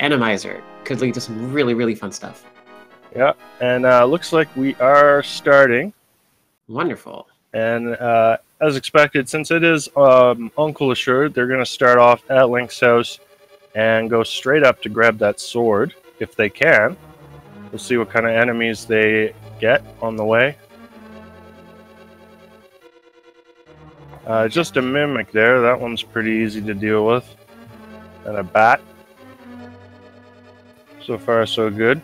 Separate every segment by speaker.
Speaker 1: Randomizer could lead to some really, really fun stuff.
Speaker 2: Yeah, and looks like we are starting.
Speaker 1: Wonderful.
Speaker 2: And as expected, since it is Uncle Assured, they're going to start off at Link's house and go straight up to grab that sword, if they can. We'll see what kind of enemies they get on the way. Just a mimic there. That one's pretty easy to deal with. And a bat. So far, so good.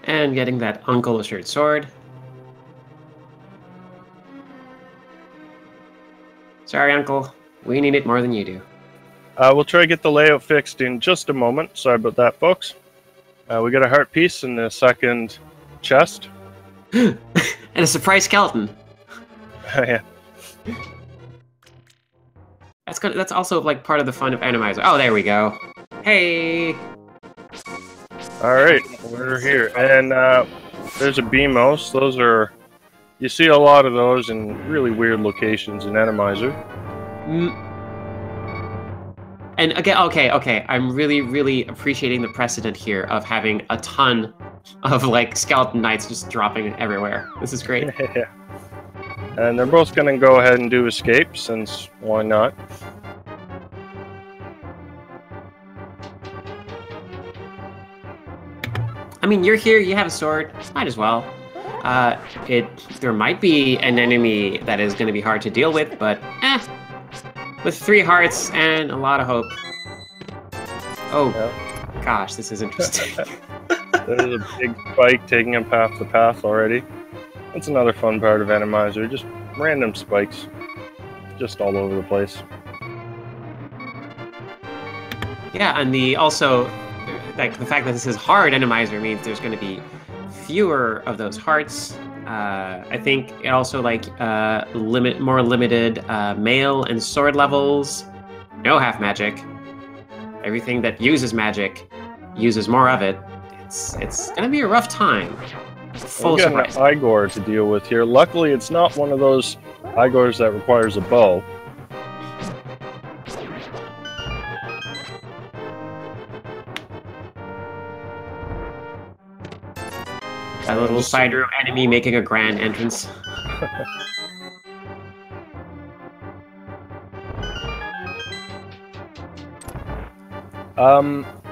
Speaker 1: And getting that Uncle Assured sword. Sorry, Uncle. We need it more than you do.
Speaker 2: We'll try to get the layout fixed in just a moment. Sorry about that, folks. We got a heart piece in the second chest.
Speaker 1: And a surprise skeleton.
Speaker 2: Yeah.
Speaker 1: That's good. That's also like part of the fun of Randomizer. Oh, there we go. Hey.
Speaker 2: All right, we're here, and there's a BMOS. Those are, you see a lot of those in really weird locations in Randomizer.
Speaker 1: And again, okay, I'm really, really appreciating the precedent here of having a ton of like skeleton knights just dropping everywhere. This is great.
Speaker 2: Yeah. And they're both going to go ahead and do escape, since why not?
Speaker 1: I mean, you're here, you have a sword, might as well. There might be an enemy that is going to be hard to deal with, but with 3 hearts and a lot of hope. Oh, yeah. Gosh, this is interesting.
Speaker 2: There's a big spike taking him past the path already. That's another fun part of Randomizer, just random spikes. Just all over the place.
Speaker 1: Yeah, and also, like, the fact that this is hard Randomizer means there's going to be fewer of those hearts. I think it also more limited mail and sword levels. No half magic. Everything that uses magic uses more of it. It's gonna be a rough time. Full
Speaker 2: surprise. We've got an Igor to deal with here. Luckily, it's not one of those Igors that requires a bow.
Speaker 1: A little side room enemy making a grand entrance.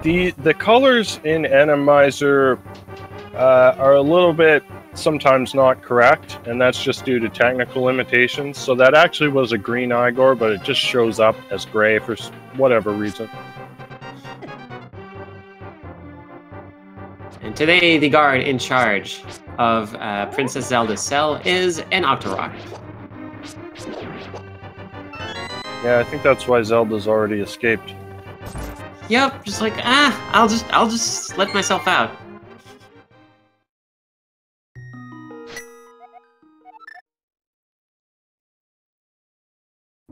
Speaker 2: The colors in Randomizer are a little bit sometimes not correct, and that's just due to technical limitations. So that actually was a green Igor, but it just shows up as gray for whatever reason.
Speaker 1: And today, the guard in charge of Princess Zelda's cell is an Octorok.
Speaker 2: Yeah, I think that's why Zelda's already escaped.
Speaker 1: Yep, just like, I'll just let myself out.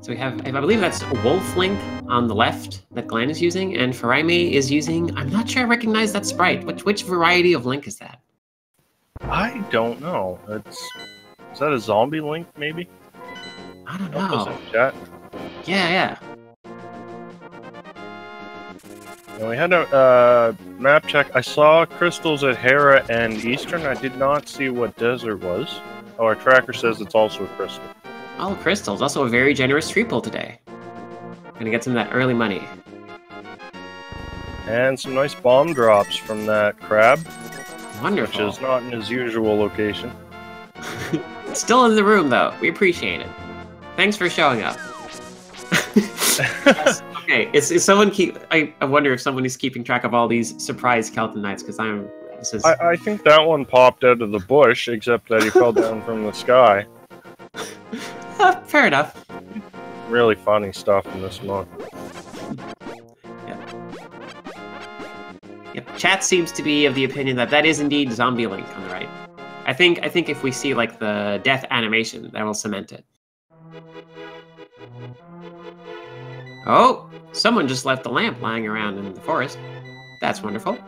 Speaker 1: So we have, I believe that's Wolf Link on the left that Glan is using, and Furaime is using, I'm not sure I recognize that sprite. Which variety of Link is that?
Speaker 2: I don't know. Is that a zombie Link, maybe?
Speaker 1: I don't know.
Speaker 2: Chat.
Speaker 1: Yeah.
Speaker 2: And we had a map check. I saw crystals at Hera and Eastern. I did not see what desert was. Oh, our tracker says it's also a crystal.
Speaker 1: All crystals. Also a very generous tree pull today. Gonna get some of that early money.
Speaker 2: And some nice bomb drops from that crab.
Speaker 1: Wonderful.
Speaker 2: Which is not in his usual location.
Speaker 1: It's still in the room, though. We appreciate it. Thanks for showing up. Yes. Okay, is someone I wonder if someone is keeping track of all these surprise skeleton knights, because
Speaker 2: I think that one popped out of the bush, except that he fell down from the sky.
Speaker 1: Fair enough.
Speaker 2: Really funny stuff in this mod.
Speaker 1: Yep. Chat seems to be of the opinion that is indeed Zombie Link on the right. I think if we see like the death animation, that will cement it. Oh, someone just left the lamp lying around in the forest. That's wonderful.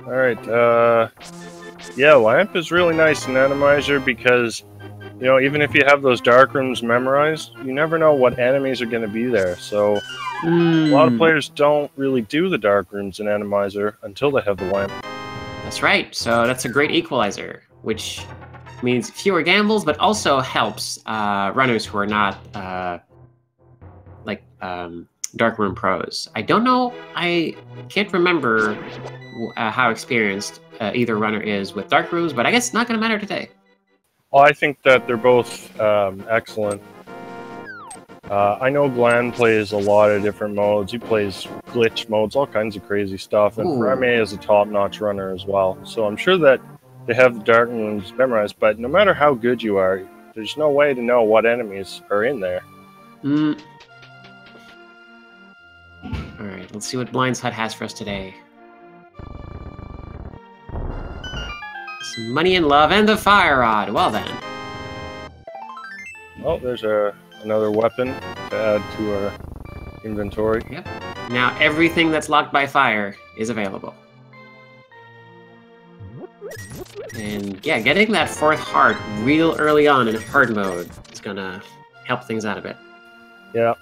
Speaker 2: All right. Yeah, lamp is really nice in Randomizer because, you know, even if you have those dark rooms memorized, you never know what enemies are going to be there. So a lot of players don't really do the dark rooms in Randomizer until they have the lamp.
Speaker 1: That's right. So that's a great equalizer, which means fewer gambles, but also helps runners who are not dark room pros. I don't know. I can't remember how experienced either runner is with dark rooms, but I guess it's not going to matter today.
Speaker 2: Well, I think that they're both excellent. I know Glan plays a lot of different modes. He plays glitch modes, all kinds of crazy stuff. And Furaime is a top-notch runner as well. So I'm sure that they have the dark rooms memorized, but no matter how good you are, there's no way to know what enemies are in there.
Speaker 1: Alright, let's see what Blind's Hut has for us today. Some money and love and the fire rod. Well then.
Speaker 2: Oh, there's another weapon to add to our inventory.
Speaker 1: Yep. Now everything that's locked by fire is available. And yeah, getting that fourth heart real early on in hard mode is gonna help things out a bit.
Speaker 2: Yeah.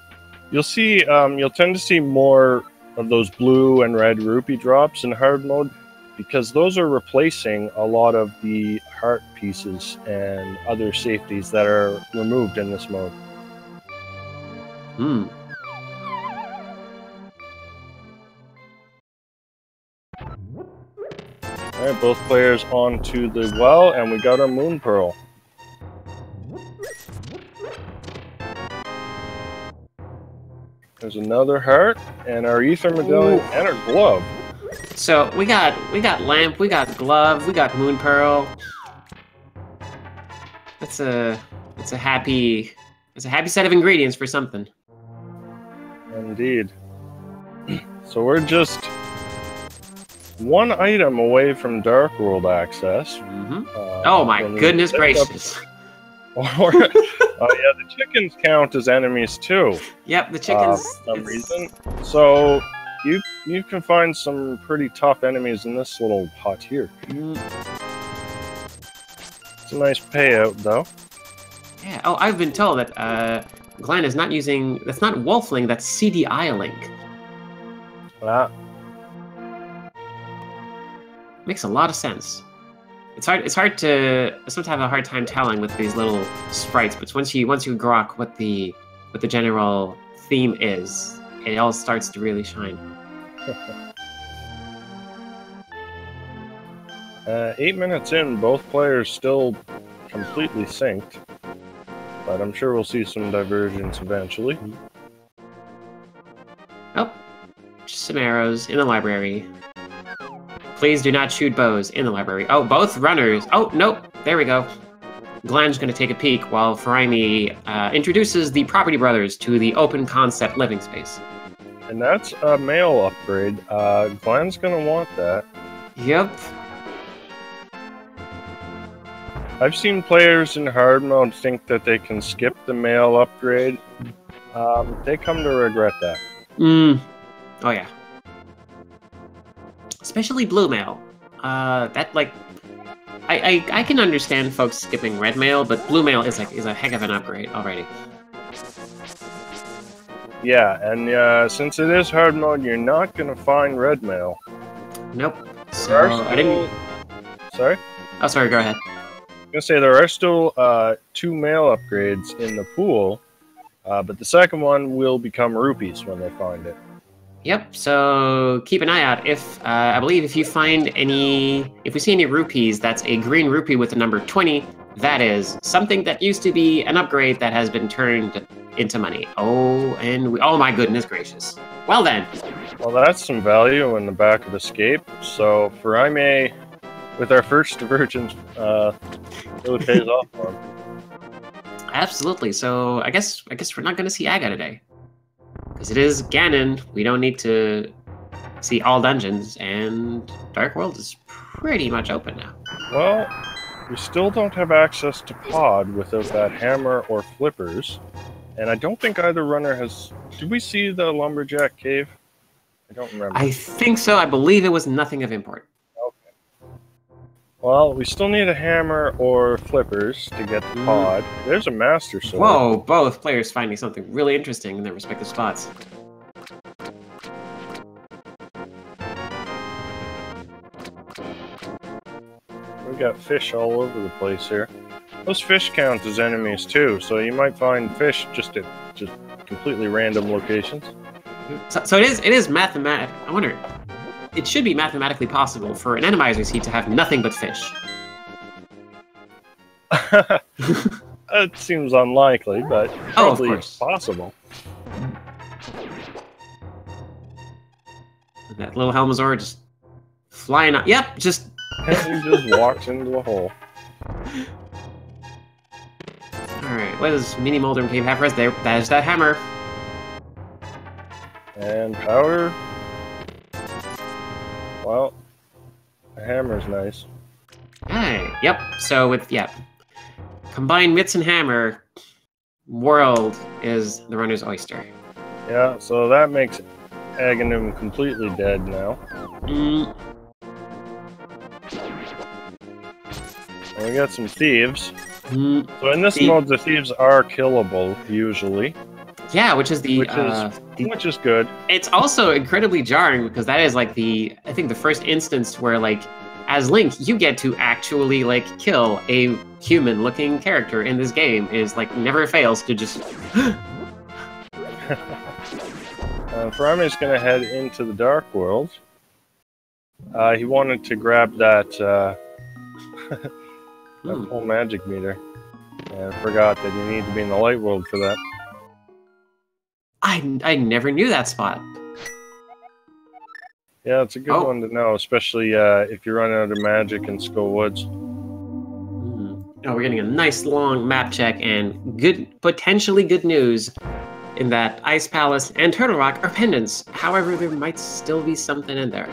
Speaker 2: You'll see, you'll tend to see more of those blue and red rupee drops in hard mode because those are replacing a lot of the heart pieces and other safeties that are removed in this mode. Alright, both players onto the well, and we got our moon pearl. There's another heart, and our ether medallion, and our glove.
Speaker 1: So we got lamp, we got glove, we got moon pearl. It's a happy set of ingredients for something.
Speaker 2: Indeed. So we're just one item away from Dark World access.
Speaker 1: Oh my goodness gracious!
Speaker 2: Oh yeah, the chickens count as enemies too.
Speaker 1: Yep, the chickens.
Speaker 2: For some reason. So you can find some pretty tough enemies in this little hut here. It's a nice payout though.
Speaker 1: Yeah. Oh, I've been told that Glan is not using. That's not Wolfling. That's CDI Link. Makes a lot of sense. It's hard to sometimes have a hard time telling with these little sprites, but once you grok what the general theme is, it all starts to really shine.
Speaker 2: 8 minutes in, both players still completely synced, but I'm sure we'll see some divergence eventually.
Speaker 1: Oh, just some arrows in the library. Please do not shoot bows in the library. Oh, both runners. Oh, nope. There we go. Glan's going to take a peek while Furaime introduces the Property Brothers to the open concept living space.
Speaker 2: And that's a mail upgrade. Glan's going to want that.
Speaker 1: Yep.
Speaker 2: I've seen players in hard mode think that they can skip the mail upgrade. They come to regret that.
Speaker 1: Oh, yeah. Especially blue mail. That like, I can understand folks skipping red mail, but blue mail is a heck of an upgrade already.
Speaker 2: Yeah, and since it is hard mode, you're not gonna find red mail.
Speaker 1: Nope. So I didn't.
Speaker 2: Sorry.
Speaker 1: Oh, sorry. Go ahead.
Speaker 2: I'm gonna say there are still 2 mail upgrades in the pool, but the second one will become rupees when they find it.
Speaker 1: Yep, so keep an eye out. I believe if we see any rupees, that's a green rupee with the number 20. That is something that used to be an upgrade that has been turned into money. Oh, oh my goodness gracious. Well then.
Speaker 2: Well, that's some value in the back of Escape. So Furaime, with our first divergence, really pays off for him.
Speaker 1: Absolutely. So I guess we're not going to see Aga today. Because it is Ganon, we don't need to see all dungeons, and Dark World is pretty much open now.
Speaker 2: Well, we still don't have access to Pod without that hammer or flippers, and I don't think either runner has... Did we see the Lumberjack Cave? I don't remember.
Speaker 1: I think so. I believe it was nothing of import.
Speaker 2: Well, we still need a hammer or flippers to get the pod. There's a master sword.
Speaker 1: Whoa, both players finding something really interesting in their respective spots.
Speaker 2: We got fish all over the place here. Those fish count as enemies too, so you might find fish just at completely random locations.
Speaker 1: So it is mathematic. I wonder. It should be mathematically possible for an Randomizer seed to have nothing but fish.
Speaker 2: It seems unlikely, but probably possible.
Speaker 1: And that little Helmazor just flying up. Yep, just...
Speaker 2: He just walks into a hole.
Speaker 1: Alright, what does Mini Moldrum Cave have for us? There, that is that hammer.
Speaker 2: And powder. Well, the hammer's nice.
Speaker 1: Hey, yep. So with combined mitts and hammer, world is the runner's oyster.
Speaker 2: Yeah, so that makes Aghanim completely dead now. And we got some thieves. So in this mode, the thieves are killable usually.
Speaker 1: Yeah, which is
Speaker 2: which is good.
Speaker 1: It's also incredibly jarring because that is like I think the first instance where like as Link you get to actually like kill a human-looking character in this game is like never fails to just.
Speaker 2: Furaime's gonna head into the Dark World. He wanted to grab that that whole magic meter, and forgot that you need to be in the Light World for that.
Speaker 1: I never knew that spot.
Speaker 2: Yeah, it's a good one to know, especially if you run out of magic in Skull Woods.
Speaker 1: Oh, we're getting a nice long map check and potentially good news in that Ice Palace and Turtle Rock are pendants. However, there might still be something in there.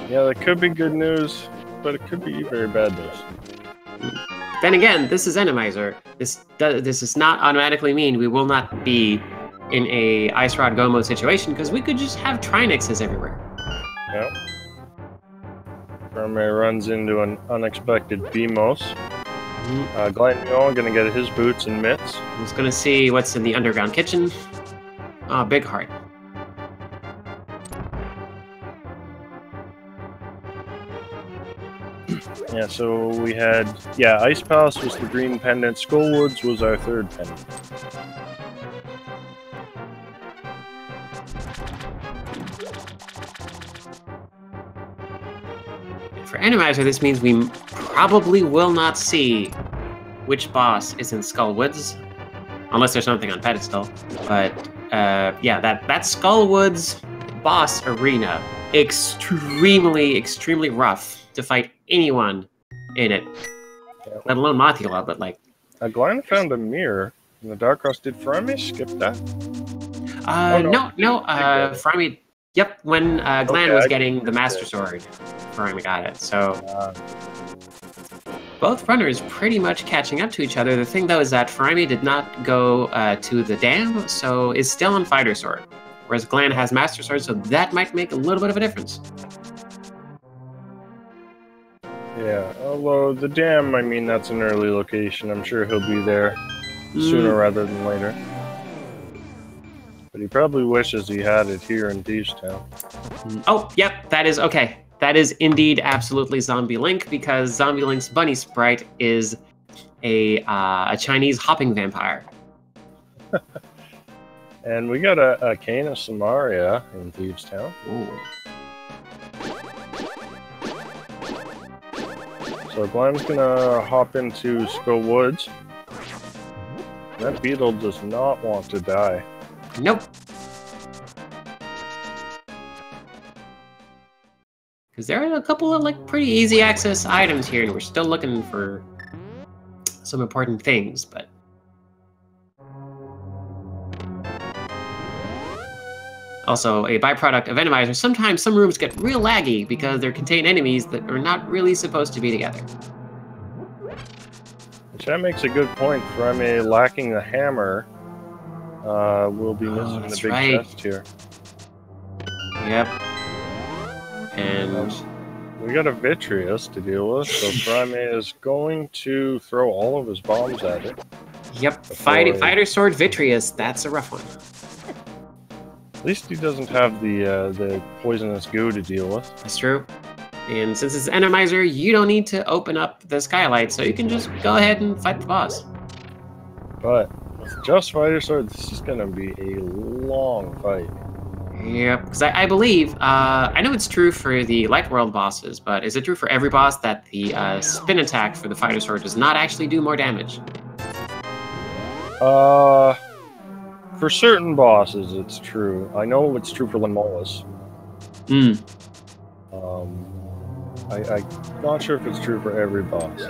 Speaker 2: Yeah, that could be good news, but it could be very bad news.
Speaker 1: Then again, this is Randomizer. This does not automatically mean we will not be in a Ice Rod Gomo situation, because we could just have Trinexes everywhere.
Speaker 2: Yep. Furaime runs into an unexpected Beamos. Glan gonna get his boots and mitts.
Speaker 1: I'm just gonna see what's in the underground kitchen. Oh, big heart.
Speaker 2: Yeah, so we had... Yeah, Ice Palace was the green pendant. Skull Woods was our third pendant.
Speaker 1: For Randomizer, this means we probably will not see which boss is in Skull Woods, unless there's something on pedestal. But yeah, that Skull Woods boss arena, extremely rough to fight anyone in it, let alone Mothula. But like,
Speaker 2: Glan found a mirror in the Dark Cross. Did Furaime skip that?
Speaker 1: No. Furaime. Yep, when Glan was getting the Master Sword, Furaime got it. So both runners pretty much catching up to each other. The thing though is that Furaime did not go to the dam, so is still on Fighter Sword, whereas Glan has Master Sword, so that might make a little bit of a difference.
Speaker 2: Yeah, although the dam, I mean, that's an early location. I'm sure he'll be there sooner rather than later. But he probably wishes he had it here in Thieves Town.
Speaker 1: Oh, yep, that is okay. That is indeed absolutely Zombie Link, because Zombie Link's bunny sprite is a Chinese hopping vampire.
Speaker 2: And we got a Cane of Samaria in Thieves Town.
Speaker 1: Ooh.
Speaker 2: So Glan's gonna hop into Skull Woods. That beetle does not want to die.
Speaker 1: Nope. Because there are a couple of like pretty easy access items here, and we're still looking for some important things, but also a byproduct of Randomizer, sometimes some rooms get real laggy because they contain enemies that are not really supposed to be together.
Speaker 2: Which that makes a good point. Furaime lacking the hammer. We'll be missing the big chest here.
Speaker 1: Yep. And
Speaker 2: we got a Vitreous to deal with, so Furaime is going to throw all of his bombs at it.
Speaker 1: Yep, Fighter Sword Vitreous, that's a rough one.
Speaker 2: At least he doesn't have the poisonous goo to deal with.
Speaker 1: That's true. And since it's Randomizer, you don't need to open up the skylight, so you can just go ahead and fight the boss.
Speaker 2: But with just Fighter Sword, this is going to be a long fight.
Speaker 1: Yep, because I believe, I know it's true for the Light World bosses, but is it true for every boss that the spin attack for the Fighter Sword does not actually do more damage?
Speaker 2: For certain bosses, it's true. I know it's true for Limolus. I'm not sure if it's true for every boss.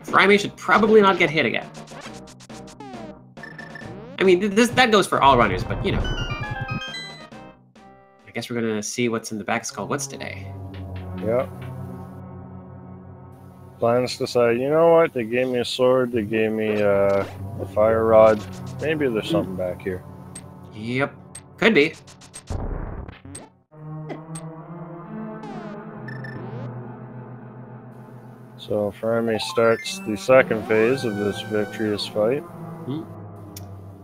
Speaker 1: Furaime should probably not get hit again. I mean, that goes for all runners, but you know. I guess we're gonna see what's in the back of Skull Woods today.
Speaker 2: Yeah. Plans decide, you know what? They gave me a sword, they gave me a fire rod. Maybe there's something back here.
Speaker 1: Yep. Could be.
Speaker 2: So Furaime starts the second phase of this Vitreous fight.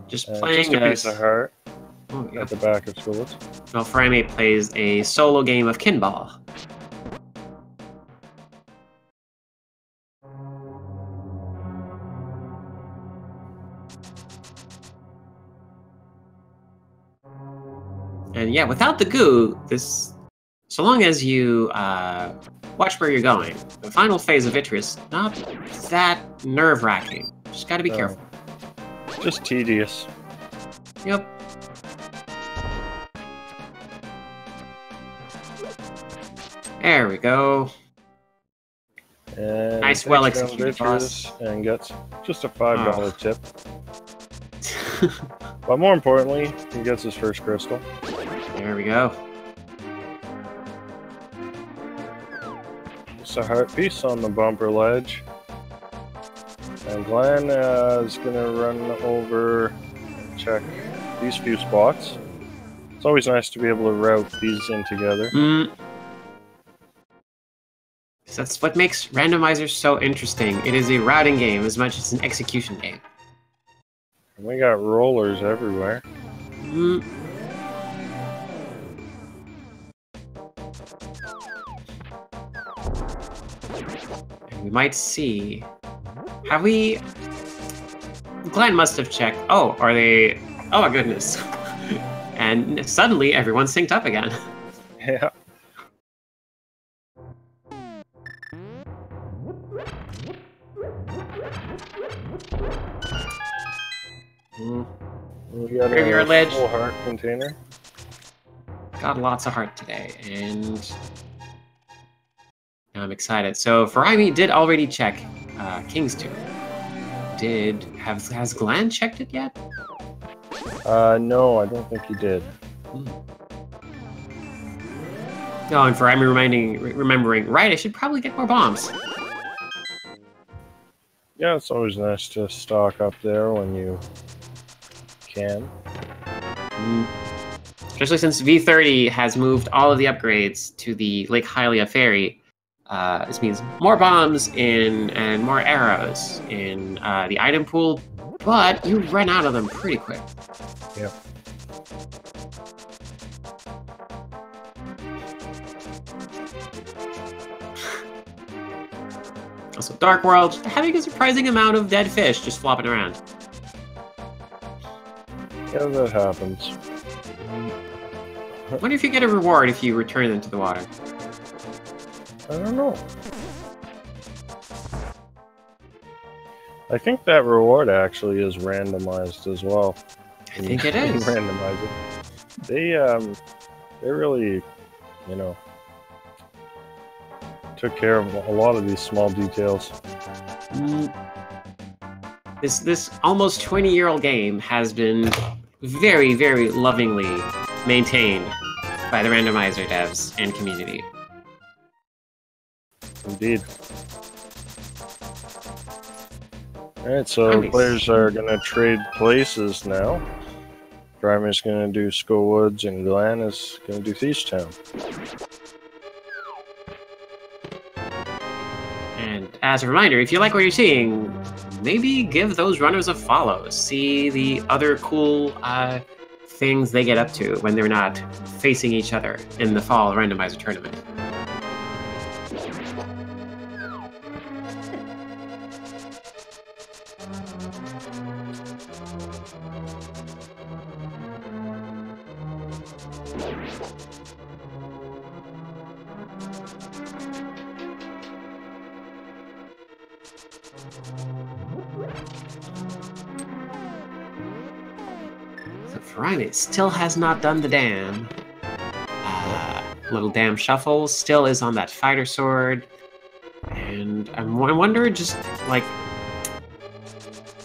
Speaker 1: Just playing
Speaker 2: just a piece of heart at the back of Skull Woods.
Speaker 1: Well, Furaime plays a solo game of Kinball. And yeah, without the goo, so long as you watch where you're going, the final phase of Vitreous, not that nerve-wracking. Just gotta be careful.
Speaker 2: Just tedious.
Speaker 1: Yep. There we go.
Speaker 2: And
Speaker 1: nice, well-executed boss.
Speaker 2: And gets just a $5 tip. But more importantly, he gets his first crystal.
Speaker 1: There we go.
Speaker 2: Just a heart piece on the bumper ledge. And Glan is going to run over and check these few spots. It's always nice to be able to route these in together.
Speaker 1: That's what makes Randomizer so interesting. It is a routing game as much as an execution game.
Speaker 2: And we got rollers everywhere.
Speaker 1: And we might see... Have we... Glan must have checked. Oh, are they... Oh my goodness. And suddenly everyone's synced up again.
Speaker 2: Yeah. We got a
Speaker 1: ledge.
Speaker 2: full heart container.
Speaker 1: Got lots of heart today, and I'm excited. So Furaime did already check King's Tomb. Has Glan checked it yet?
Speaker 2: No, I don't think he did.
Speaker 1: Oh, and Furaime remembering, right, I should probably get more bombs.
Speaker 2: Yeah, it's always nice to stock up there when you can.
Speaker 1: Especially since V30 has moved all of the upgrades to the Lake Hylia ferry. This means more bombs and more arrows in the item pool, but you run out of them pretty quick.
Speaker 2: Yep.
Speaker 1: Also, Dark World having a surprising amount of dead fish just flopping around.
Speaker 2: Yeah, that happens.
Speaker 1: I wonder if you get a reward if you return them to the water.
Speaker 2: I don't know. I think that reward actually is randomized as well.
Speaker 1: I think it is.
Speaker 2: Randomizer. They really, you know, took care of a lot of these small details.
Speaker 1: This almost 20-year-old game has been very, very lovingly maintained by the Randomizer devs and community.
Speaker 2: Indeed. Alright, so players are going to trade places now. Furaime is going to do Skull Woods, and Glan is going to do Thieves Town.
Speaker 1: And as a reminder, if you like what you're seeing, maybe give those runners a follow. See the other cool things they get up to when they're not facing each other in the fall randomizer tournament. Furaime still has not done the dam. Little dam shuffle still is on that fighter sword. And I wonder just, like,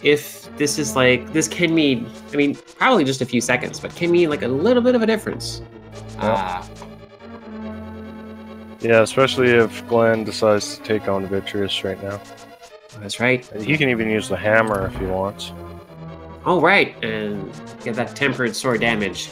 Speaker 1: if this is, like, this can mean, I mean, probably just a few seconds, but can mean, like, a little bit of a difference.
Speaker 2: Yeah, especially if Glan decides to take on Vitreous right now.
Speaker 1: That's right.
Speaker 2: He can even use the hammer if he wants.
Speaker 1: Oh, right, and get that tempered sword damage.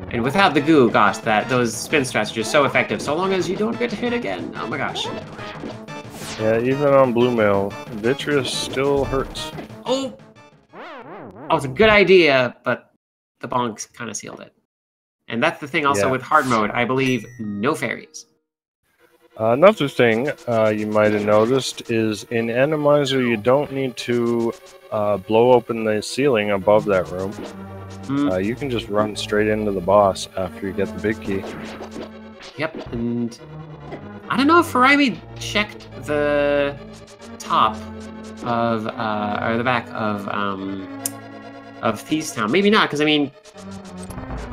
Speaker 1: And without the goo, gosh, those spin strats are just so effective, so long as you don't get hit again. Oh my gosh.
Speaker 2: Yeah, even on Blue Mail, Vitreous still hurts.
Speaker 1: Oh! Oh, it's a good idea, but the bonks kind of sealed it. And that's the thing also with hard mode, I believe no fairies.
Speaker 2: Another thing you might have noticed is in Randomizer you don't need to blow open the ceiling above that room. You can just run straight into the boss after you get the big key.
Speaker 1: Yep, and I don't know if Furaime checked the top of, or the back of Thieves Town. Maybe not, because I mean,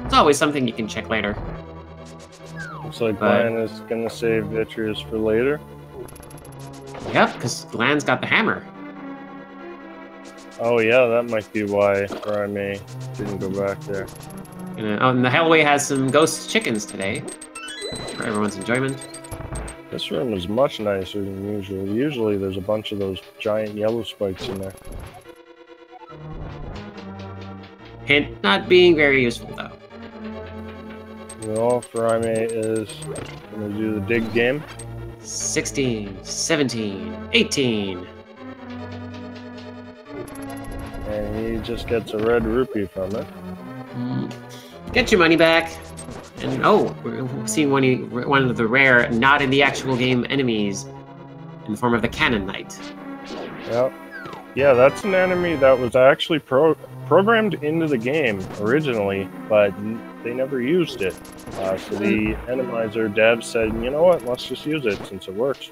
Speaker 1: it's always something you can check later.
Speaker 2: Looks like Glan is going to save Vitreous for later.
Speaker 1: Yep, because Glan's got the hammer.
Speaker 2: Oh yeah, that might be why Furaime didn't go back there.
Speaker 1: And the Hellway has some ghost chickens today, for everyone's enjoyment.
Speaker 2: This room is much nicer than usual. Usually there's a bunch of those giant yellow spikes in there.
Speaker 1: Hint, not being very useful though.
Speaker 2: Well, Furaime is going to do the dig game.
Speaker 1: 16, 17, 18.
Speaker 2: And he just gets a red rupee from it.
Speaker 1: Get your money back. And oh, we're seeing one of the rare, not in the actual game enemies in the form of the Cannon Knight.
Speaker 2: Yep. Yeah, that's an enemy that was actually programmed into the game originally, but they never used it. So the Randomizer devs said, you know what, let's just use it since it works.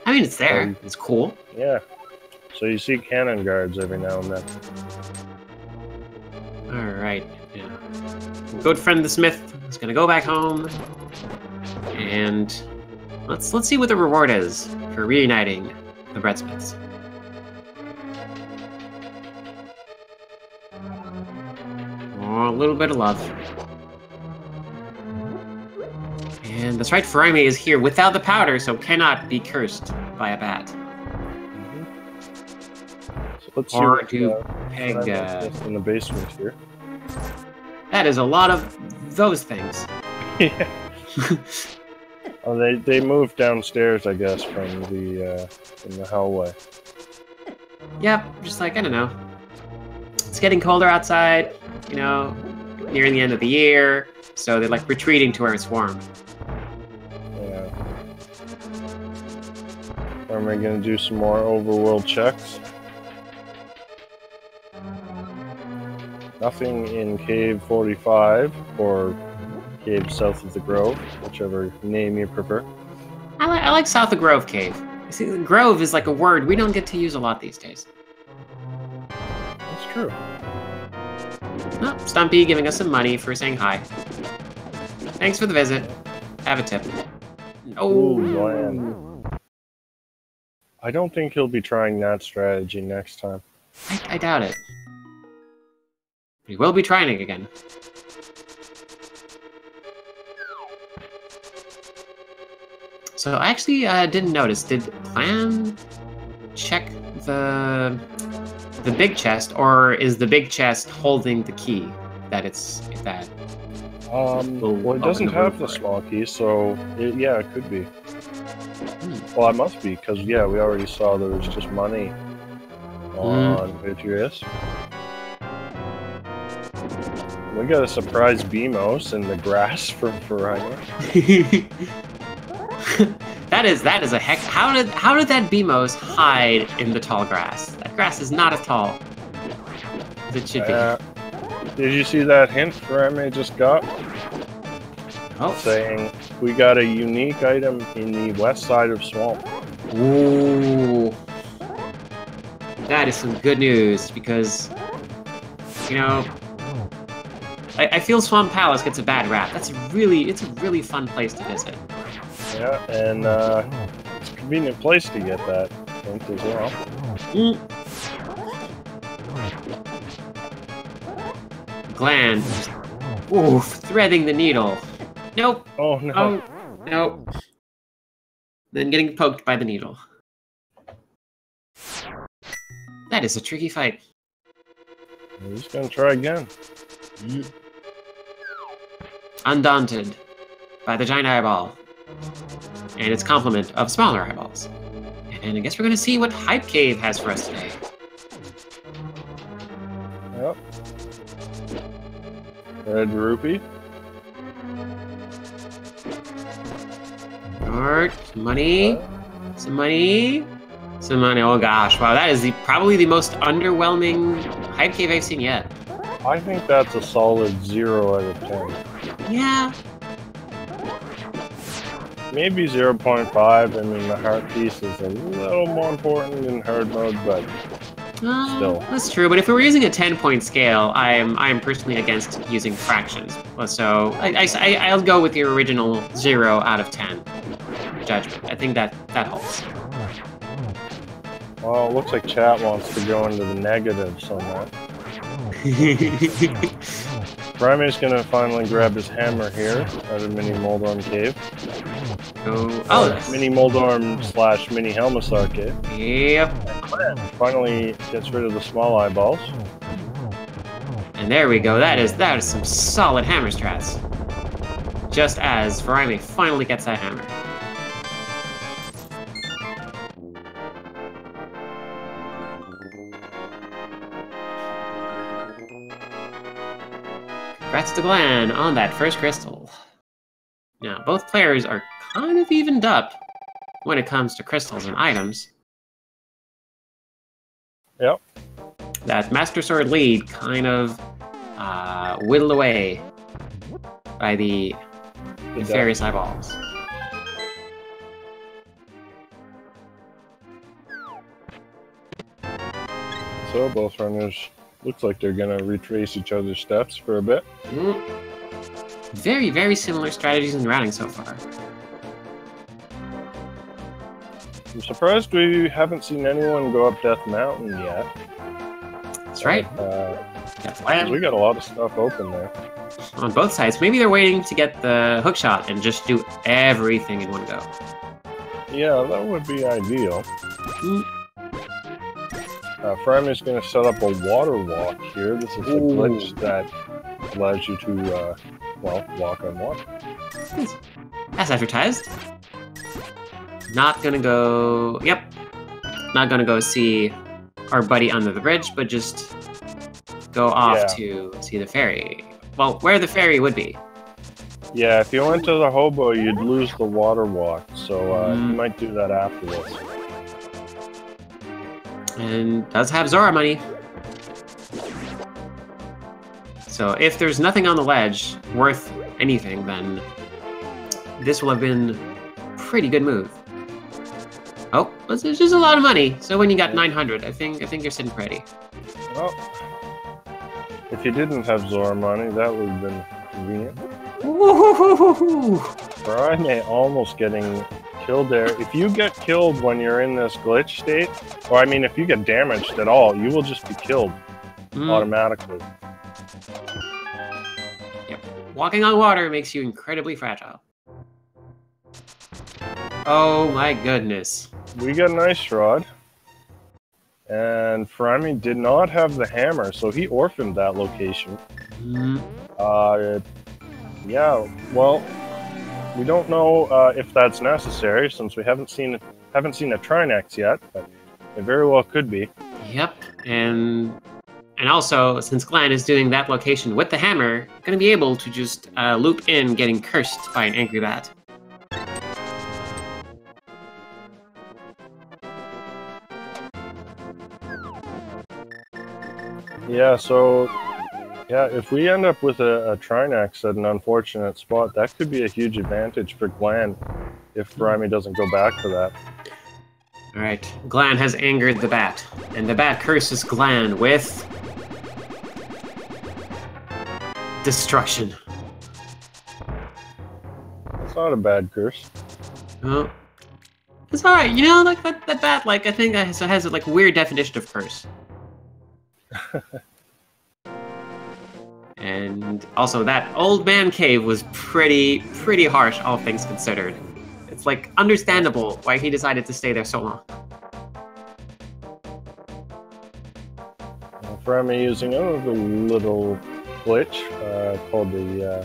Speaker 1: I mean, it's there. It's cool.
Speaker 2: Yeah. So you see cannon guards every now and then.
Speaker 1: Alright. Yeah. Good friend the Smith is going to go back home. And let's see what the reward is for reuniting the Breadsmiths. Oh, a little bit of love. And that's right, Furaime is here without the powder, so cannot be cursed by a bat.
Speaker 2: So let's see
Speaker 1: or
Speaker 2: what
Speaker 1: do peg.
Speaker 2: in the basement here.
Speaker 1: That is a lot of those things.
Speaker 2: Yeah. Oh, they moved downstairs, I guess, from the hallway.
Speaker 1: Yep, just like, I don't know. It's getting colder outside, you know, nearing the end of the year, so they're like retreating to where it's warm.
Speaker 2: Yeah. Am I going to do some more overworld checks? Nothing in Cave 45 or Cave South of the Grove, whichever name you prefer.
Speaker 1: I like South of Grove Cave. See, Grove is like a word we don't get to use a lot these days.
Speaker 2: That's true.
Speaker 1: Oh, Stumpy giving us some money for saying hi. Thanks for the visit. Have a tip. Oh,
Speaker 2: Glan. I don't think he'll be trying that strategy next time.
Speaker 1: I doubt it. We will be trying it again. So I actually didn't notice. Did Glan check the big chest, or is the big chest holding the key? That.
Speaker 2: Well, it doesn't have the small key, so yeah, it could be. Well, it must be, because yeah, we already saw there was just money on Vitreous. We got a surprise BMOS in the grass from Furaime.
Speaker 1: That is a heck. How did that BMOS hide in the tall grass? That grass is not as tall as it should be.
Speaker 2: Did you see that hint Furaime just got?
Speaker 1: Oh.
Speaker 2: Saying we got a unique item in the west side of Swamp.
Speaker 1: Ooh. That is some good news, because, you know, I feel Swamp Palace gets a bad rap. It's a really fun place to visit.
Speaker 2: Yeah, and it's a convenient place to get that hint as well.
Speaker 1: Glan, oof, threading the needle. Nope.
Speaker 2: Oh no.
Speaker 1: Oh, nope. Then getting poked by the needle. That is a tricky fight.
Speaker 2: He's gonna try again.
Speaker 1: Undaunted by the giant eyeball and its complement of smaller eyeballs. And I guess we're gonna see what Hype Cave has for us today.
Speaker 2: Yep. Red rupee.
Speaker 1: Alright, some money. Some money. Some money. Oh gosh, wow, that is probably the most underwhelming Hype Cave I've seen yet.
Speaker 2: I think that's a solid 0 out of 10.
Speaker 1: Yeah.
Speaker 2: Maybe 0.5. I mean, the heart piece is a little more important in hard mode, but still.
Speaker 1: That's true, but if we were using a 10-point scale, I'm personally against using fractions. So I'll go with your original 0 out of 10 judgment. I think that holds.
Speaker 2: Well, it looks like chat wants to go into the negatives on that. Furaime's gonna finally grab his hammer here out of Mini Moldorm Cave. Mini Moldorm / Mini Helmasaur Cave.
Speaker 1: Yep.
Speaker 2: Finally gets rid of the small eyeballs.
Speaker 1: And there we go. That is some solid hammer strats. Just as Furaime finally gets that hammer. Congrats to Glan on that first crystal. Now, both players are kind of evened up when it comes to crystals and items.
Speaker 2: Yep.
Speaker 1: That Master Sword lead kind of whittled away by the various eyeballs.
Speaker 2: So both runners looks like they're gonna retrace each other's steps for a bit.
Speaker 1: Very, very similar strategies in routing so far.
Speaker 2: I'm surprised we haven't seen anyone go up Death Mountain yet.
Speaker 1: That's right.
Speaker 2: We got a lot of stuff open there.
Speaker 1: On both sides. Maybe they're waiting to get the hookshot and just do everything in one go.
Speaker 2: Yeah, that would be ideal. Furaime's going to set up a water walk here. This is a glitch that allows you to, walk on water.
Speaker 1: As advertised. Not gonna go... Yep. Not gonna go see our buddy under the bridge, but just go off to see the ferry. Well, where the ferry would be.
Speaker 2: Yeah, if you went to the hobo, you'd lose the water walk, so you might do that after this.
Speaker 1: And does have Zora money. So if there's nothing on the ledge worth anything, then this will have been a pretty good move. Oh, it's just a lot of money. So when you got 900, I think you're sitting pretty.
Speaker 2: Well, if you didn't have Zora money, that would have been convenient. Furaime almost getting killed there. If you get killed when you're in this glitch state, or I mean, if you get damaged at all, you will just be killed automatically.
Speaker 1: Yep. Walking on water makes you incredibly fragile. Oh my goodness.
Speaker 2: We got an ice rod. And Furaime did not have the hammer, so he orphaned that location. Yeah, well, we don't know if that's necessary since we haven't seen a Trinex yet, but it very well could be.
Speaker 1: Yep, and also, since Glan is doing that location with the hammer, gonna be able to just loop in getting cursed by an angry bat.
Speaker 2: Yeah, so yeah, if we end up with a Trinex at an unfortunate spot, that could be a huge advantage for Glan if Furaime doesn't go back for that.
Speaker 1: Alright, Glan has angered the bat, and the bat curses Glan with... destruction.
Speaker 2: That's not a bad curse.
Speaker 1: Oh. It's alright, you know, like that bat, like, I think has a like weird definition of curse. And also, that old man cave was pretty harsh, all things considered. It's like understandable why he decided to stay there so long.
Speaker 2: Furaime using another little glitch called the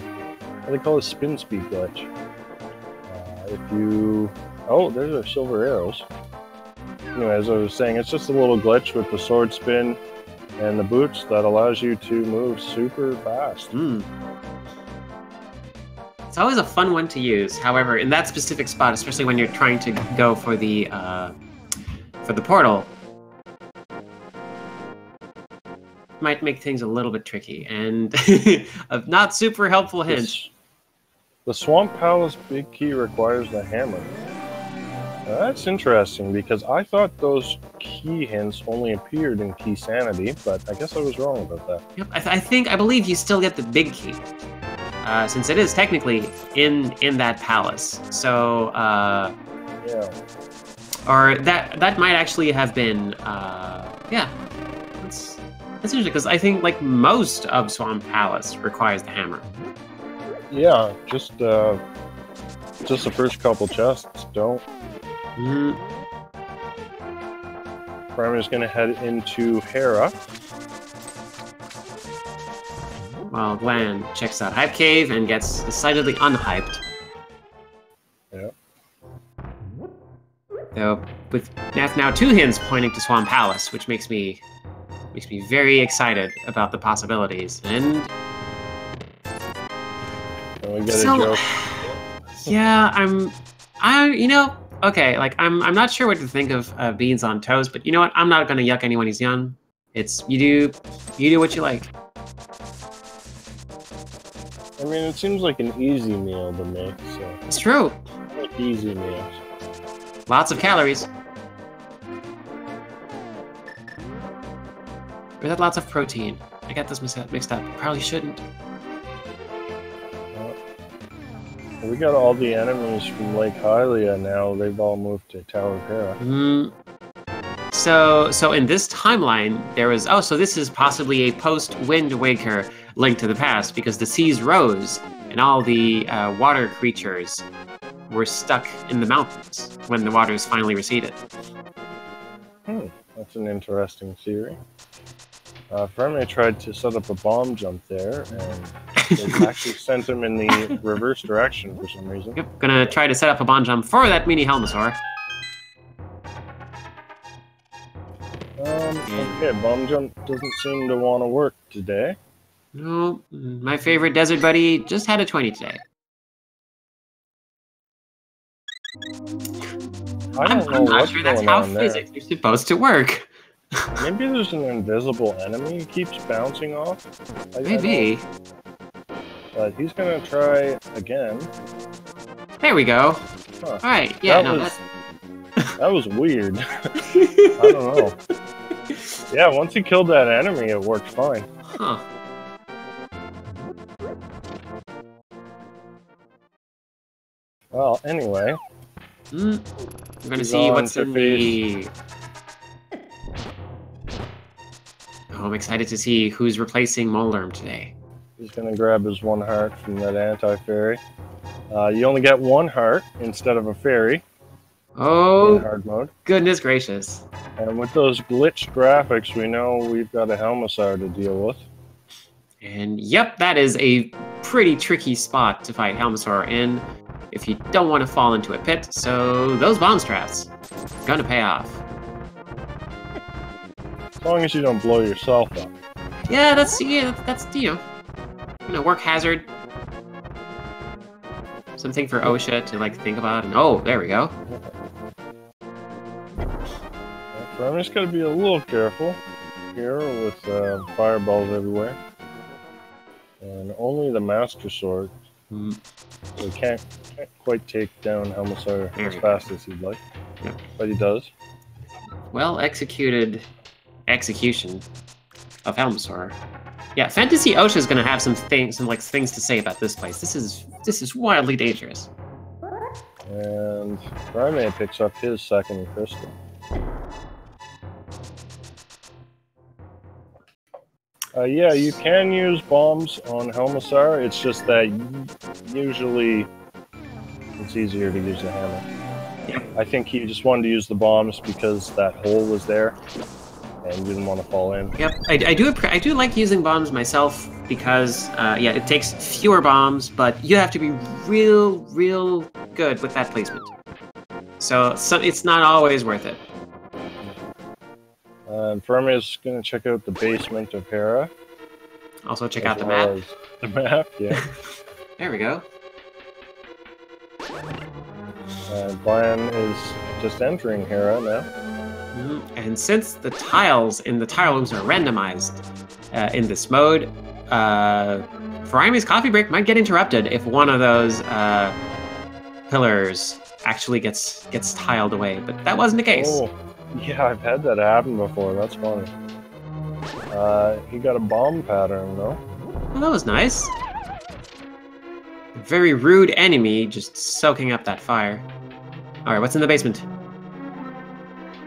Speaker 2: what they call a spin speed glitch. If you there's our silver arrows. Anyway, as I was saying, it's just a little glitch with the sword spin and the boots that allows you to move super fast.
Speaker 1: It's always a fun one to use. However, in that specific spot, especially when you're trying to go for the portal, might make things a little bit tricky and a not super helpful hint.
Speaker 2: The Swamp Palace big key requires the hammer. Now, that's interesting because I thought those key hints only appeared in Key Sanity, but I guess I was wrong about that.
Speaker 1: Yep, I believe you still get the big key, since it is technically in that palace. So
Speaker 2: yeah,
Speaker 1: or that might actually have been yeah. That's interesting because I think like most of Swamp Palace requires the hammer.
Speaker 2: Yeah, just the first couple chests don't. Furaime's gonna head into Hera.
Speaker 1: While Glan checks out Hype Cave and gets decidedly unhyped.
Speaker 2: Yep.
Speaker 1: Though with now 2 hints pointing to Swamp Palace, which makes me very excited about the possibilities. And
Speaker 2: we get a joke.
Speaker 1: Yeah, you know, okay, like I'm not sure what to think of Beans on Toast, but you know what? I'm not gonna yuck anyone who's young. It's you do what you like.
Speaker 2: I mean, it seems like an easy meal to make. So
Speaker 1: it's true.
Speaker 2: I like easy meals.
Speaker 1: Lots of calories. Or that lots of protein. I got this mixed up. Probably shouldn't.
Speaker 2: We got all the enemies from Lake Hylia now. They've all moved to Tower of Hera.
Speaker 1: So in this timeline, there was... Oh, so this is possibly a post-Wind Waker Link to the Past, because the seas rose, and all the water creatures were stuck in the mountains when the waters finally receded.
Speaker 2: That's an interesting theory. Furaime tried to set up a bomb jump there, and it actually sent him in the reverse direction for some reason.
Speaker 1: Yep, gonna try to set up a bomb jump for that mini Helmosaur.
Speaker 2: Okay, bomb jump doesn't seem to want to work today.
Speaker 1: No, my favorite desert buddy just had a 20 today.
Speaker 2: I'm
Speaker 1: not sure that's how physics are supposed to work.
Speaker 2: Maybe there's an invisible enemy he keeps bouncing off.
Speaker 1: Maybe.
Speaker 2: But he's gonna try again.
Speaker 1: There we go.
Speaker 2: Huh.
Speaker 1: Alright, yeah,
Speaker 2: that was weird. I don't know. Yeah, once he killed that enemy, it worked fine.
Speaker 1: Huh.
Speaker 2: Well, anyway.
Speaker 1: We're gonna see what's in the... Oh, I'm excited to see who's replacing Molderm today.
Speaker 2: He's gonna grab his 1 heart from that anti-fairy. You only get 1 heart instead of a fairy.
Speaker 1: Oh,
Speaker 2: in hard mode.
Speaker 1: goodness gracious.
Speaker 2: And with those glitched graphics, we know we've got a Helmsar to deal with.
Speaker 1: And yep, that is a pretty tricky spot to fight Helmsar in if you don't want to fall into a pit, so those bomb straps gonna pay off.
Speaker 2: As long as you don't blow yourself up.
Speaker 1: Yeah, that's work hazard. Something for OSHA to like think about. And oh, there we go.
Speaker 2: So I'm just gonna be a little careful here with fireballs everywhere. And only the Master Sword. So he can't quite take down Helmsar as fast as he'd like.
Speaker 1: Yep.
Speaker 2: But he does.
Speaker 1: Well executed execution of Helmsar. Yeah, Fantasy OSHA is gonna have some things to say about this place. This is wildly dangerous.
Speaker 2: And Furaime picks up his second crystal. Yeah, you can use bombs on Helmsar. It's just that usually it's easier to use a hammer.
Speaker 1: Yep.
Speaker 2: I think he just wanted to use the bombs because that hole was there and didn't want to fall in.
Speaker 1: Yep, I do like using bombs myself because yeah, it takes fewer bombs, but you have to be real good with that placement. So it's not always worth it.
Speaker 2: Furaime is going to check out the basement of Hera.
Speaker 1: Also check out the map.
Speaker 2: The map, yeah.
Speaker 1: There we go.
Speaker 2: Glan is just entering Hera now.
Speaker 1: And since the tiles in the tile rooms are randomized in this mode, Furaime's coffee break might get interrupted if one of those pillars actually gets tiled away, but that wasn't the case.
Speaker 2: Oh, yeah, I've had that happen before. That's funny. He got a bomb pattern, though.
Speaker 1: Well, that was nice. A very rude enemy just soaking up that fire. Alright, what's in the basement?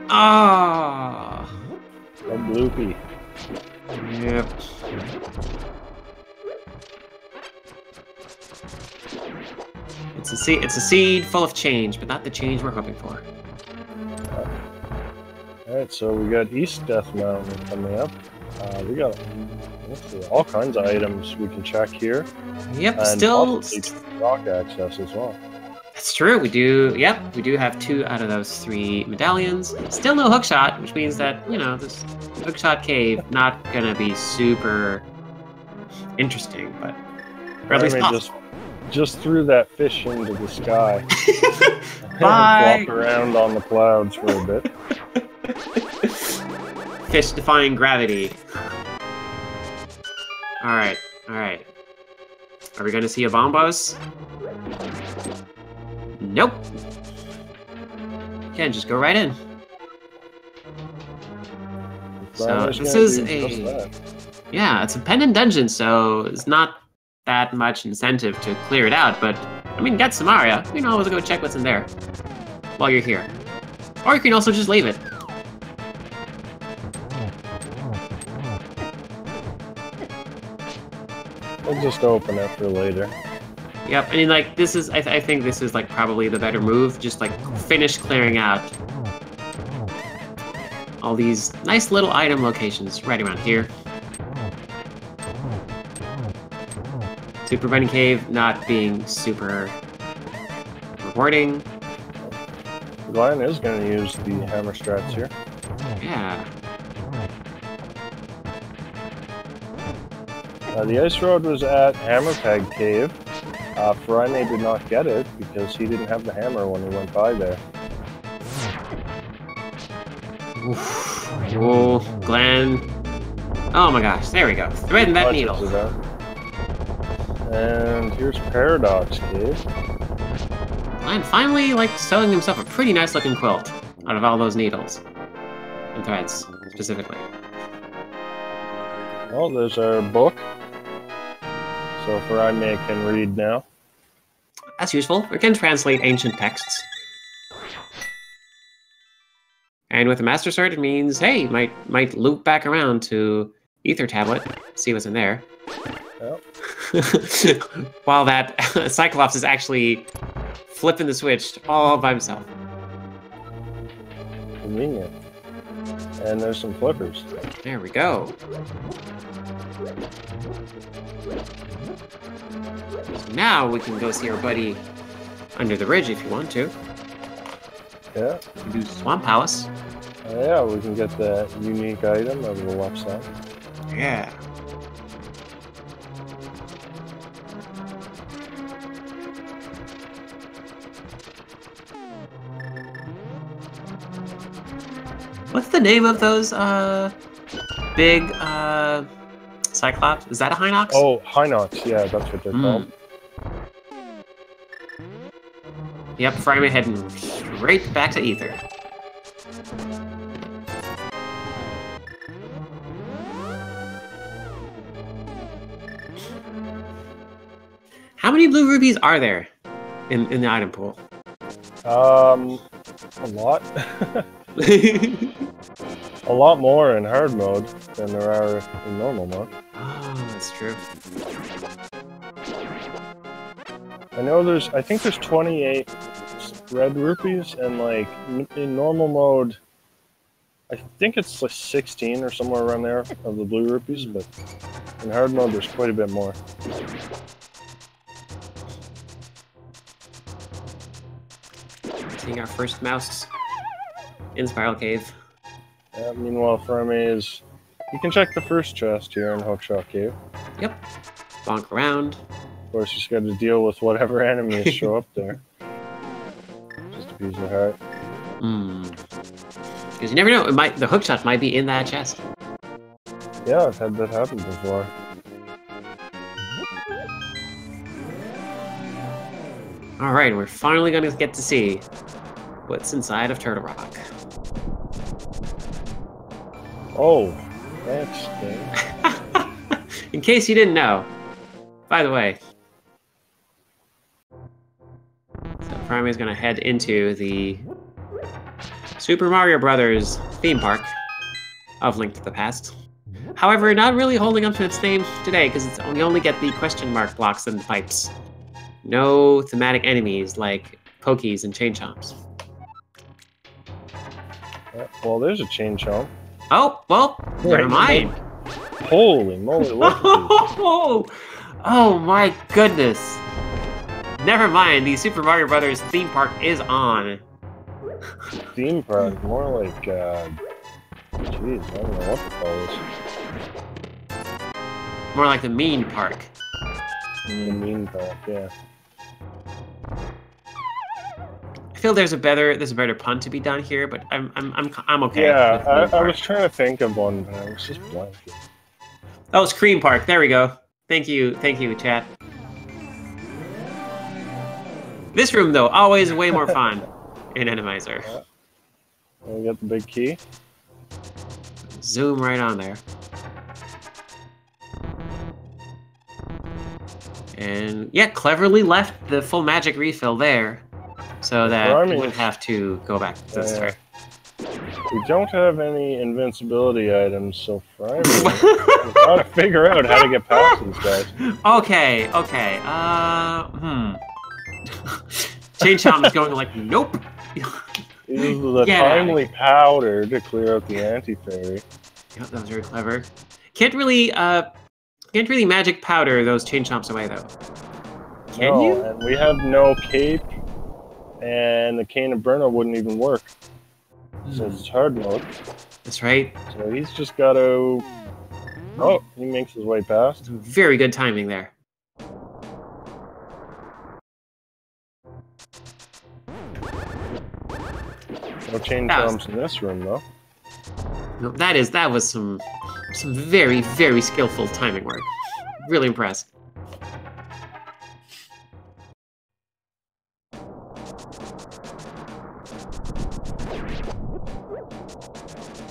Speaker 1: Ah!
Speaker 2: A bloopy.
Speaker 1: Yep. It's a seed full of change, but not the change we're hoping for.
Speaker 2: Alright, so we got East Death Mountain coming up. We got all kinds of items we can check here.
Speaker 1: Yep,
Speaker 2: and
Speaker 1: still
Speaker 2: rock access as well.
Speaker 1: That's true. We do. Yep, we do have 2 out of those 3 medallions. Still no hookshot, which means that this hookshot cave not gonna be super interesting, but or at least possible.
Speaker 2: Just threw that fish into the sky.
Speaker 1: Bye.
Speaker 2: Flop around on the clouds for a bit.
Speaker 1: Fish defying gravity. Alright. Are we gonna see a bombos? Nope. Can just go right in. So this is yeah, it's a pendant dungeon, so it's not that much incentive to clear it out, but I mean, get Samaria. You can always go check what's in there while you're here. Or you can also just leave it.
Speaker 2: We'll just open it for later.
Speaker 1: Yep, I mean, like, this is, I think this is, like, probably the better move. Just, like, finish clearing out all these nice little item locations right around here. Super Bunny Cave not being super rewarding.
Speaker 2: Glan is going to use the hammer strats here.
Speaker 1: Yeah.
Speaker 2: The ice road was at Hammerpeg Cave. Furaime did not get it because he didn't have the hammer when he went by there.
Speaker 1: Oof. Oh, Glan. Oh my gosh, there we go. Threading that needle.
Speaker 2: And here's Paradox Cave.
Speaker 1: Glan finally, like, sewing himself a pretty nice looking quilt out of all those needles. And threads, specifically.
Speaker 2: Well, there's our book. So Furaime can read now.
Speaker 1: That's useful. We can translate ancient texts. And with the Master Sword, it means, hey, might loop back around to Ether Tablet, see what's in there.
Speaker 2: Yep.
Speaker 1: While that Cyclops is actually flipping the switch all by himself.
Speaker 2: Convenient. And there's some flippers.
Speaker 1: There we go. So now we can go see our buddy under the ridge if you want to.
Speaker 2: Yeah.
Speaker 1: We can do Swamp Palace.
Speaker 2: Yeah, we can get that unique item over the left side.
Speaker 1: Yeah. What's the name of those big Cyclops? Is that a Hinox?
Speaker 2: Oh, Hinox, yeah, that's what they're called.
Speaker 1: Yep, Furaime heading straight back to Ether. How many blue rubies are there in the item pool?
Speaker 2: A lot. A lot more in hard mode than there are in normal mode.
Speaker 1: Oh, that's true.
Speaker 2: I think there's 28 red rupees, and like in normal mode, I think it's like 16 or somewhere around there of the blue rupees, but in hard mode there's quite a bit more.
Speaker 1: Seeing our first mouse in Spiral Cave.
Speaker 2: Meanwhile, Furaime is... You can check the first chest here in Hookshot Cave.
Speaker 1: Yep. Bonk around.
Speaker 2: Of course, you just got to deal with whatever enemies show up there. Just a piece of heart.
Speaker 1: Because you never know, the hookshot might be in that chest.
Speaker 2: Yeah, I've had that happen before.
Speaker 1: Alright, we're finally going to get to see what's inside of Turtle Rock.
Speaker 2: Oh, that's good.
Speaker 1: In case you didn't know. By the way. So Furaime is going to head into the Super Mario Brothers theme park of Link to the Past. However, not really holding up to its name today, because we only get the question mark blocks and the pipes. No thematic enemies like Pokies and Chain Chomps.
Speaker 2: Well, there's a Chain Chomp.
Speaker 1: Oh, well, never mind.
Speaker 2: Holy moly, look at these.
Speaker 1: Oh my goodness. Never mind, the Super Mario Brothers theme park is on.
Speaker 2: Theme park, more like, jeez, I don't know what to call this.
Speaker 1: More like the meme park.
Speaker 2: The meme park, yeah.
Speaker 1: I feel there's a better pun to be done here, but I'm okay.
Speaker 2: Yeah, I was trying to think of one, but I was just blanking.
Speaker 1: Oh, it's Cream Park. There we go. Thank you, chat. This room, though, always way more fun in Randomizer.
Speaker 2: Yeah. We got the big key.
Speaker 1: Zoom right on there. And yeah, cleverly left the full magic refill there, so that we wouldn't have to go back to the start.
Speaker 2: We don't have any invincibility items, so Furaime we've got to figure out how to get past these guys.
Speaker 1: Okay. Chain Chomp is going like, nope.
Speaker 2: Use the timely powder to clear out the anti-fairy.
Speaker 1: Yep, that was very clever. Can't really magic powder those Chain Chomps away though. Can you?
Speaker 2: And we have no cape, and the Cane of Burner wouldn't even work. So it's hard mode.
Speaker 1: That's right.
Speaker 2: So he's just got to... Oh, he makes his way past.
Speaker 1: Very good timing there.
Speaker 2: No Chain Chomps in this room, though.
Speaker 1: No, that was some very, very skillful timing work. Really impressed.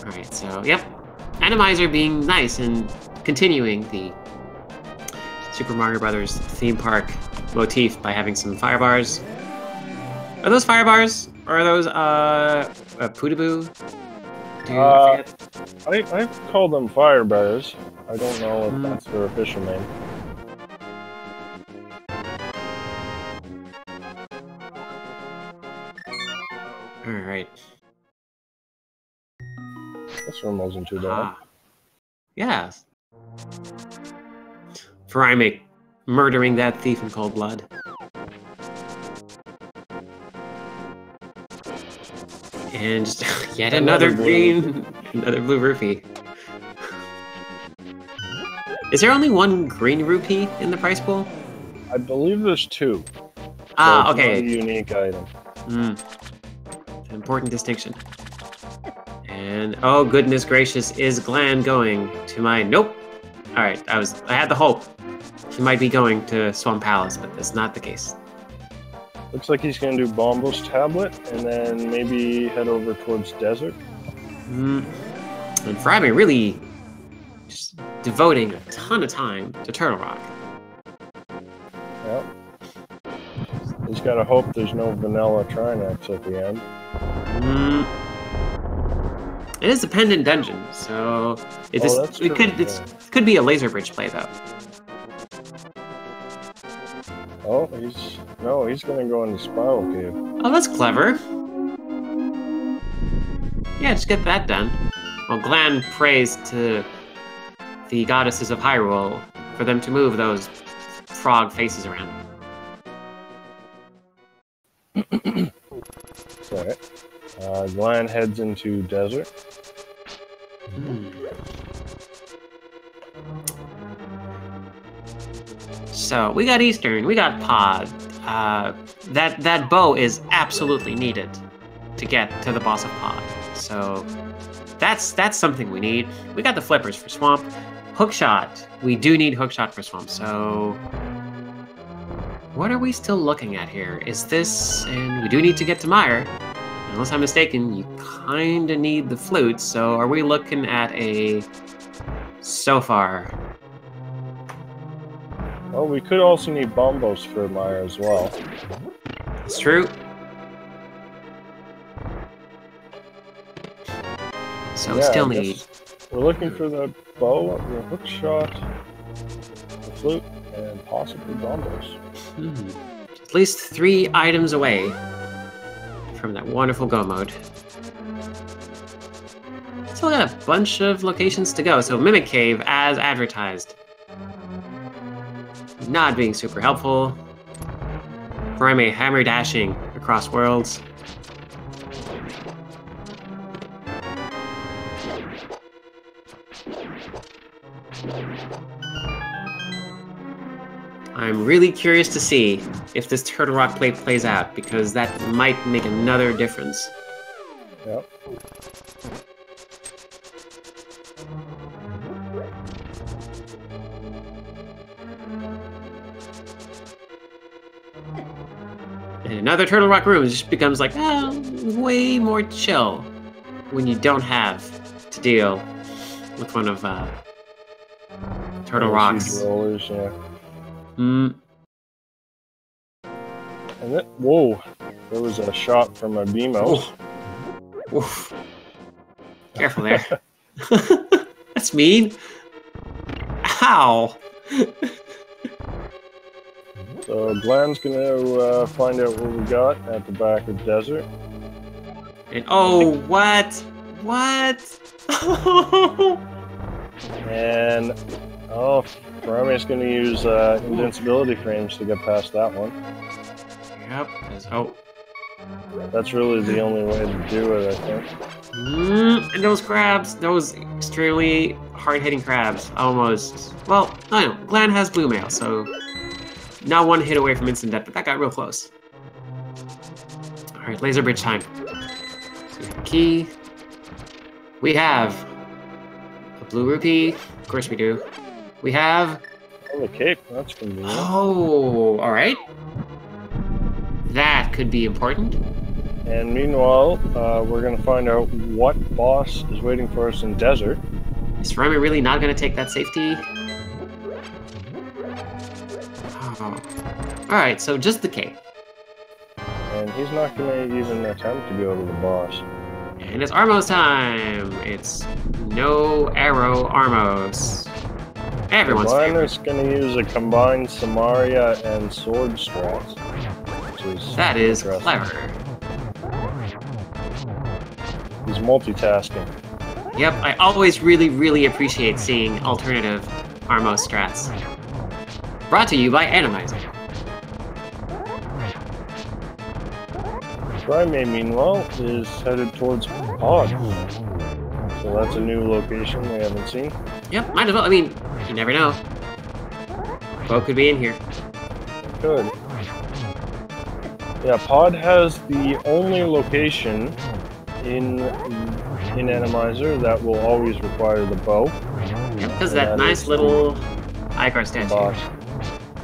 Speaker 1: Alright, so, yep. Randomizer being nice and continuing the Super Mario Brothers theme park motif by having some fire bars. Are those fire bars? Or are those, Poodaboo?
Speaker 2: I call them fire bars. I don't know if that's their official name.
Speaker 1: Alright.
Speaker 2: This one wasn't too bad.
Speaker 1: Ah. Yeah. Furaime murdering that thief in cold blood. And just yet another green, another blue rupee. Is there only one green rupee in the prize pool?
Speaker 2: I believe there's 2.
Speaker 1: Ah,
Speaker 2: so it's
Speaker 1: okay.
Speaker 2: not a unique item.
Speaker 1: An important distinction. And oh goodness gracious, is Glan going to my nope. Alright, I had the hope he might be going to Swamp Palace, but that's not the case.
Speaker 2: Looks like he's gonna do Bombo's tablet and then maybe head over towards desert.
Speaker 1: And Furaime really just devoting a ton of time to Turtle Rock.
Speaker 2: Yep. He's gotta hope there's no vanilla Trinex at the end.
Speaker 1: It is a pendant dungeon, so it could be a laser bridge play though.
Speaker 2: Oh, he's gonna go into Spiral Cave.
Speaker 1: Oh, that's clever. Yeah, just get that done. Well, Glan prays to the goddesses of Hyrule for them to move those frog faces around.
Speaker 2: Alright. Glan heads into desert.
Speaker 1: So we got Eastern, we got Pod. That bow is absolutely needed to get to the boss of Pod. So that's something we need. We got the flippers for Swamp. Hookshot. We do need Hookshot for Swamp. So what are we still looking at here? Is this, and we do need to get to Meyer. Unless I'm mistaken, you kind of need the flute. So are we looking at a so far?
Speaker 2: Well, we could also need Bombos for Meyer as well.
Speaker 1: It's true. So we still need...
Speaker 2: We're looking for the bow, the hook shot, the flute, and possibly Bombos.
Speaker 1: At least 3 items away from that wonderful go mode. Still got a bunch of locations to go. So Mimic Cave as advertised. Not being super helpful. Furaime hammer dashing across worlds. I'm really curious to see if this Turtle Rock play plays out, because that might make another difference.
Speaker 2: Yep.
Speaker 1: And another Turtle Rock room just becomes like, way more chill when you don't have to deal with one of Turtle Rock's
Speaker 2: rollers, yeah.
Speaker 1: Mm.
Speaker 2: And then, whoa, there was a shot from a BMO.
Speaker 1: Oof. Careful there. That's mean. Ow.
Speaker 2: So Glan's gonna find out what we got at the back of desert.
Speaker 1: And oh, what? What?
Speaker 2: And oh, Furaime's gonna use invincibility frames to get past that one.
Speaker 1: Yep. Oh.
Speaker 2: That's really the only way to do it, I think.
Speaker 1: And those crabs, those extremely hard-hitting crabs, almost. Well, I don't know. Glan has blue mail, so not one hit away from instant death, but that got real close. All right, laser bridge time. So we have a key. We have a blue rupee. Of course we do. We have...
Speaker 2: Oh, the cape. That's convenient.
Speaker 1: Oh, all right. That could be important.
Speaker 2: And meanwhile, we're going to find out what boss is waiting for us in desert.
Speaker 1: Is Furaime really not going to take that safety? Oh. Alright, so just the cape.
Speaker 2: And he's not going to even attempt to go to the boss.
Speaker 1: And it's Armos time! It's no arrow Armos. Everyone's favorite.
Speaker 2: Glan is going to use a combined Samaria and sword strats.
Speaker 1: That is clever.
Speaker 2: He's multitasking.
Speaker 1: Yep, I always really appreciate seeing alternative Armo strats. Brought to you by Randomizer.
Speaker 2: Furaime, meanwhile, is headed towards Pod. So that's a new location we haven't seen.
Speaker 1: Yep, might as well. I mean, you never know. Bo could be in here.
Speaker 2: Good. Yeah, Pod has the only location in Randomizer that will always require the bow.
Speaker 1: Yep, because that nice little Icar statue.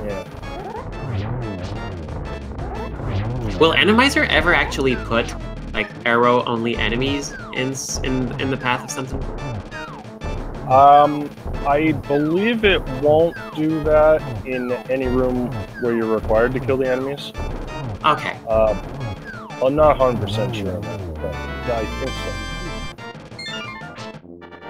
Speaker 2: Yeah.
Speaker 1: Will Randomizer ever actually put like arrow-only enemies in the path of something?
Speaker 2: I believe it won't do that in any room where you're required to kill the enemies.
Speaker 1: Okay.
Speaker 2: I'm not 100% sure on that, but I think so.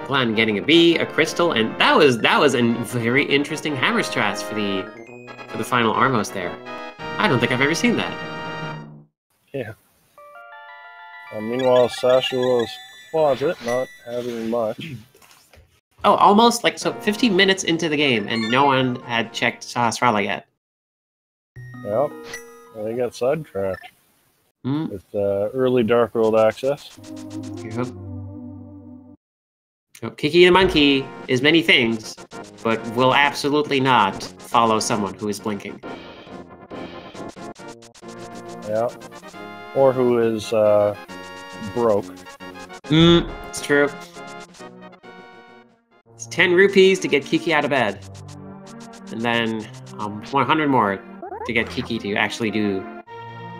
Speaker 1: Glan getting a B, a crystal, and that was a very interesting hammer strats for the final Armos there. I don't think I've ever seen that.
Speaker 2: Yeah. Meanwhile, Sashula's closet, not having much.
Speaker 1: Oh, almost like so 15 minutes into the game, and no one had checked Sahasrara yet.
Speaker 2: Yep. Well, they got sidetracked with early Dark World access.
Speaker 1: Yep. So, Kiki the monkey is many things, but will absolutely not follow someone who is blinking.
Speaker 2: Yeah. Or who is broke.
Speaker 1: It's true. It's 10 rupees to get Kiki out of bed. And then 100 more to get Kiki to actually do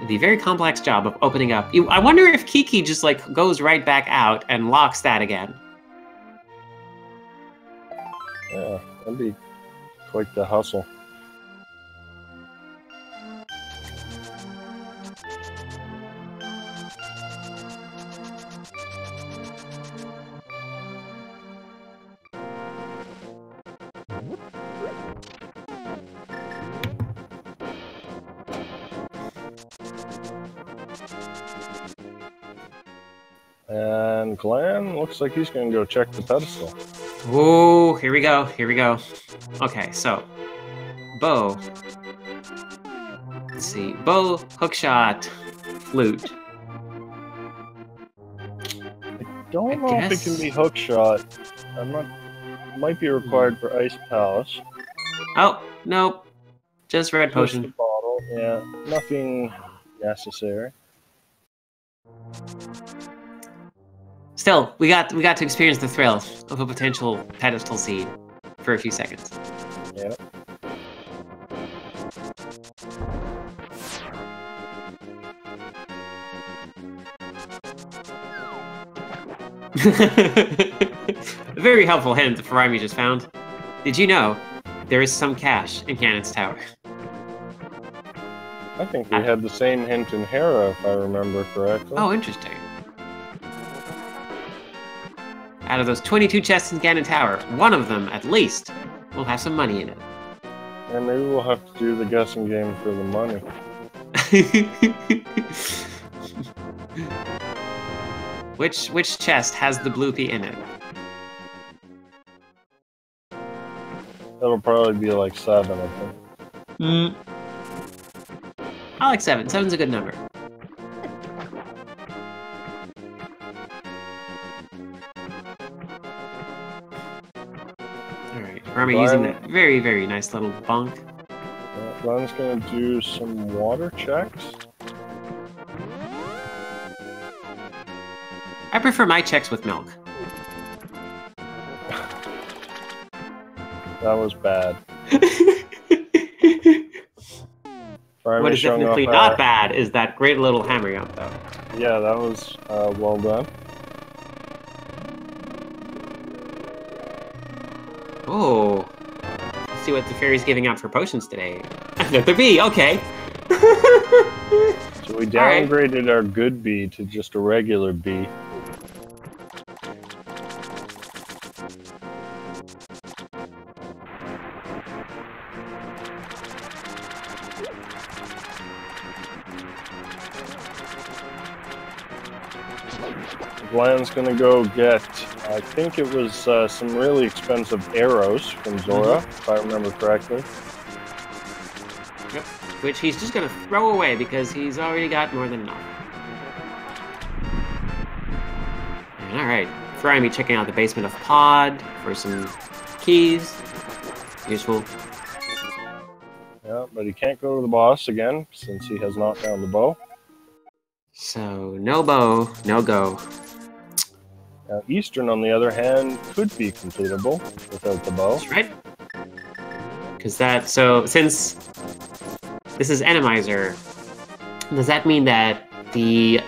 Speaker 1: the very complex job of opening up. I wonder if Kiki just like goes right back out and locks that again.
Speaker 2: Yeah, that'd be quite the hustle. And Glan looks like he's going to go check the pedestal.
Speaker 1: Oh, here we go. Here we go. Okay, so bow. Let's see. Bow, hookshot, flute.
Speaker 2: I don't know if it can be hookshot. I'm not. Might be required for Ice Palace.
Speaker 1: Oh, nope. Just red potion.
Speaker 2: Just a bottle. Yeah, nothing necessary.
Speaker 1: Still, we got to experience the thrill of a potential pedestal seed for a few seconds.
Speaker 2: Yeah.
Speaker 1: A very helpful hint Furaime just found. Did you know there is some cash in Ganon's tower?
Speaker 2: I think we had the same hint in Hera, if I remember correctly.
Speaker 1: Oh, interesting. Out of those 22 chests in Ganon Tower, one of them, at least, will have some money in it.
Speaker 2: Yeah, maybe we'll have to do the guessing game for the money.
Speaker 1: Which chest has the bloopy in it?
Speaker 2: That'll probably be like 7, I think.
Speaker 1: I like 7. 7's a good number. Alright, Furaime using that very, very nice little bunk.
Speaker 2: Yeah, Glen's gonna do some water checks.
Speaker 1: I prefer my checks with milk.
Speaker 2: That was bad.
Speaker 1: What is definitely not bad is that great little hammer jump, though.
Speaker 2: Yeah, that was well done.
Speaker 1: Oh, let's see what the fairy's giving out for potions today. Another bee, okay.
Speaker 2: So we downgraded our good bee to just a regular bee. Glan's gonna go get I think it was some really expensive arrows from Zora, if I remember correctly.
Speaker 1: Yep. Which he's just gonna throw away because he's already got more than enough. Alright, Furaime checking out the basement of Pod for some keys. Useful.
Speaker 2: Yeah, but he can't go to the boss again since he has not found the bow.
Speaker 1: So, no bow, no go.
Speaker 2: Now, Eastern, on the other hand, could be completable without the bow.
Speaker 1: That's right. Because that, so since this is Randomizer, does that mean that the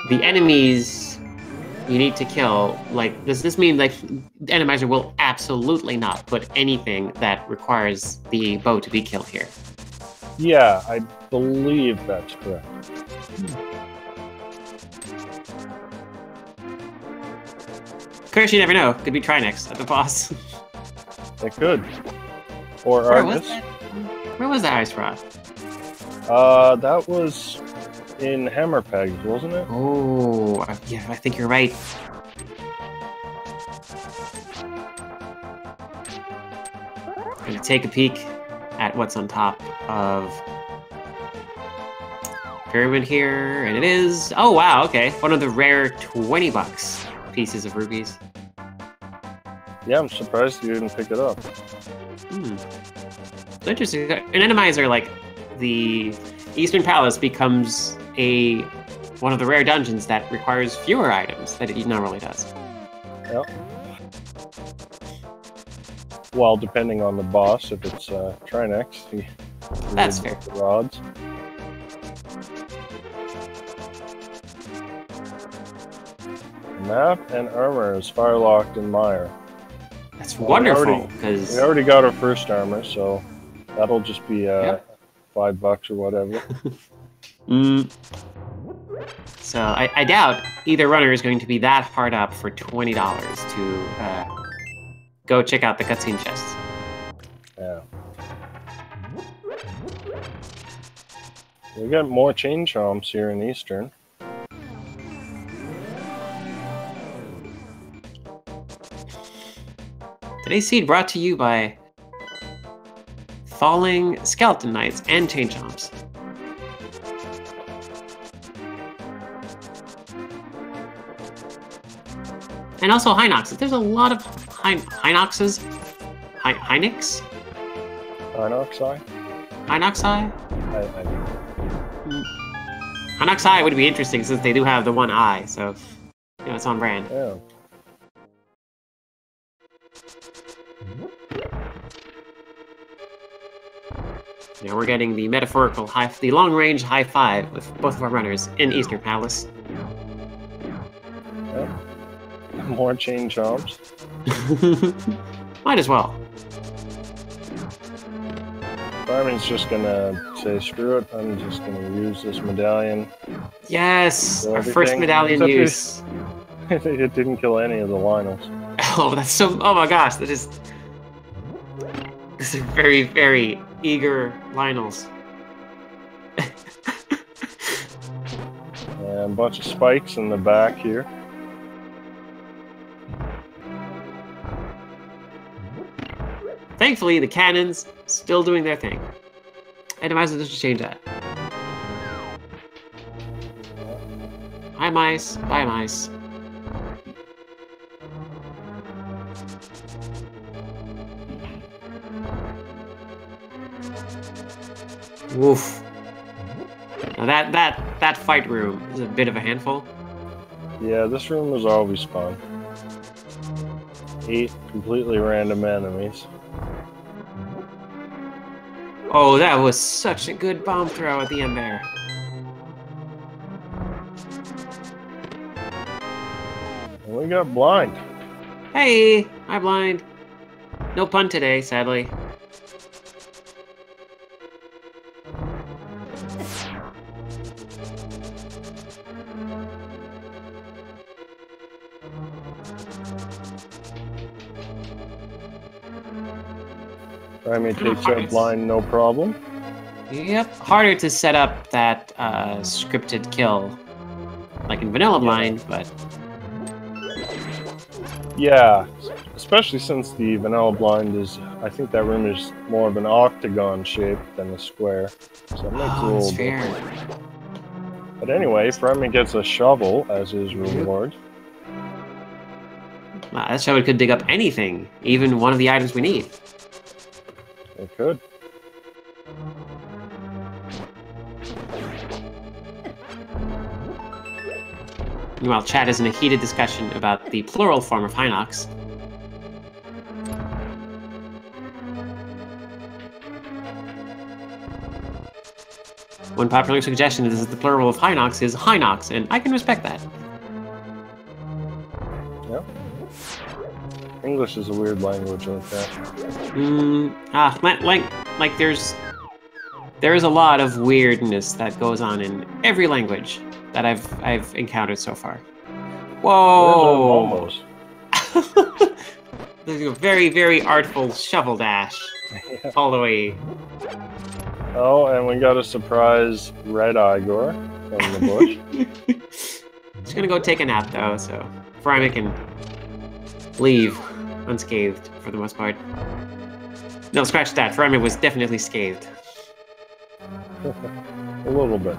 Speaker 1: enemies you need to kill, like, does this mean like Randomizer will absolutely not put anything that requires the bow to be killed here?
Speaker 2: Yeah, I believe that's correct.
Speaker 1: Of course, you never know. Could be Trinex at the boss.
Speaker 2: It could. Or
Speaker 1: Where was
Speaker 2: Argus.
Speaker 1: that? Where was that ice rod?
Speaker 2: That was in Hammer Pegs, wasn't it?
Speaker 1: Oh, yeah, I think you're right. Gonna take a peek at what's on top of Pyramid here, and it is, oh wow, okay, one of the rare $20 pieces of rupees.
Speaker 2: Yeah, I'm surprised you didn't pick it up.
Speaker 1: It's interesting. In Randomizer, like, the Eastern Palace becomes one of the rare dungeons that requires fewer items that it normally does.
Speaker 2: Yep. Well, depending on the boss, if it's Trinex,
Speaker 1: That's fair.
Speaker 2: The rods. Map and armor is firelocked in Mire.
Speaker 1: That's wonderful, because
Speaker 2: we already got our first armor, so that'll just be $5 or whatever.
Speaker 1: So I doubt either runner is going to be that hard up for $20 to go check out the cutscene chests.
Speaker 2: Yeah. We got more chain chomps here in Eastern.
Speaker 1: Today's seed brought to you by Falling Skeleton Knights and Chain Chomps. And also Hinoxes. There's a lot of Hinoxes. Hynix?
Speaker 2: Hinoxi?
Speaker 1: Hinoxi?
Speaker 2: I
Speaker 1: Hinoxi would be interesting since they do have the one eye, so you know, it's on brand.
Speaker 2: Yeah.
Speaker 1: Now we're getting the metaphorical the long-range high five with both of our runners in Eastern Palace.
Speaker 2: Yeah. More chain chomps.
Speaker 1: Might as well.
Speaker 2: Fireman's just gonna say, screw it, I'm just gonna use this medallion.
Speaker 1: Yes! Our first medallion use.
Speaker 2: It didn't kill any of the Lionels.
Speaker 1: Oh, that's so... Oh my gosh, that is... This is very, very eager Lionels.
Speaker 2: And a bunch of spikes in the back here.
Speaker 1: Thankfully, the cannons still doing their thing. Randomizer doesn't change that. Hi mice, bye mice. Woof. Now that fight room is a bit of a handful.
Speaker 2: Yeah, this room was always fun. 8 completely random enemies.
Speaker 1: Oh, that was such a good bomb throw at the end there.
Speaker 2: And we got blind.
Speaker 1: Hey, hi blind. No pun today, sadly.
Speaker 2: Furaime takes out blind, no problem.
Speaker 1: Yep, harder to set up that scripted kill, like in Vanilla Blind, but
Speaker 2: Yeah, especially since the vanilla blind is, I think that room is more of an octagon shape than a square. So it makes it a
Speaker 1: that's
Speaker 2: little
Speaker 1: fair.
Speaker 2: different. But anyway, Furaime gets a shovel as his reward.
Speaker 1: That shovel could dig up anything, even one of the items we need.
Speaker 2: It could.
Speaker 1: Meanwhile, chat is in a heated discussion about the plural form of Hinox. One popular suggestion is that the plural of Hinox is Hinox, and I can respect that.
Speaker 2: Yep. English is a weird language like that.
Speaker 1: Like there is a lot of weirdness that goes on in every language that I've encountered so far. Whoa! There's a very, very artful shovel dash all the way.
Speaker 2: Oh, and we got a surprise red Igor from the bush.
Speaker 1: Just gonna go take a nap though, so Furaime can leave unscathed for the most part. No, scratch that. Furaime was definitely scathed.
Speaker 2: A little bit.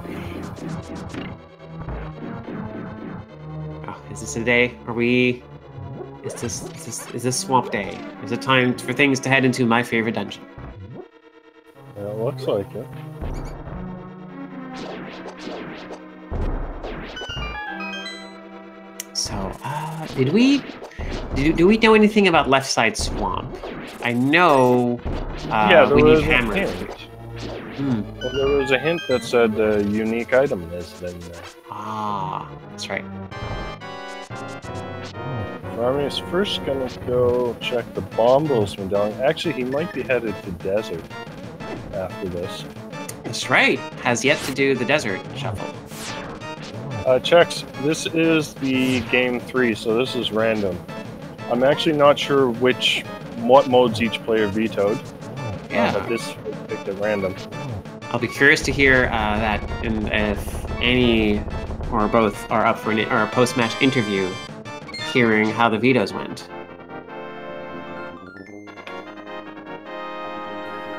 Speaker 1: Oh, is this a day? Are we? Is this swamp day? Is it time for things to head into my favorite dungeon?
Speaker 2: Yeah, it looks like it.
Speaker 1: So, do we know anything about left side swamp? I know.
Speaker 2: Yeah,
Speaker 1: we
Speaker 2: there
Speaker 1: need
Speaker 2: was a
Speaker 1: hammer.
Speaker 2: hint. Well, there was a hint that said a unique item is in there.
Speaker 1: Ah, that's right.
Speaker 2: Furaime is first gonna go check the Bombos medallion. Actually, he might be headed to desert after this.
Speaker 1: That's right. Has yet to do the desert shuffle.
Speaker 2: Checks. This is the game 3, so this is random. I'm actually not sure what modes each player vetoed.
Speaker 1: Yeah.
Speaker 2: But this was picked at random.
Speaker 1: I'll be curious to hear that, and if any or both are up for a post-match interview, hearing how the vetoes went.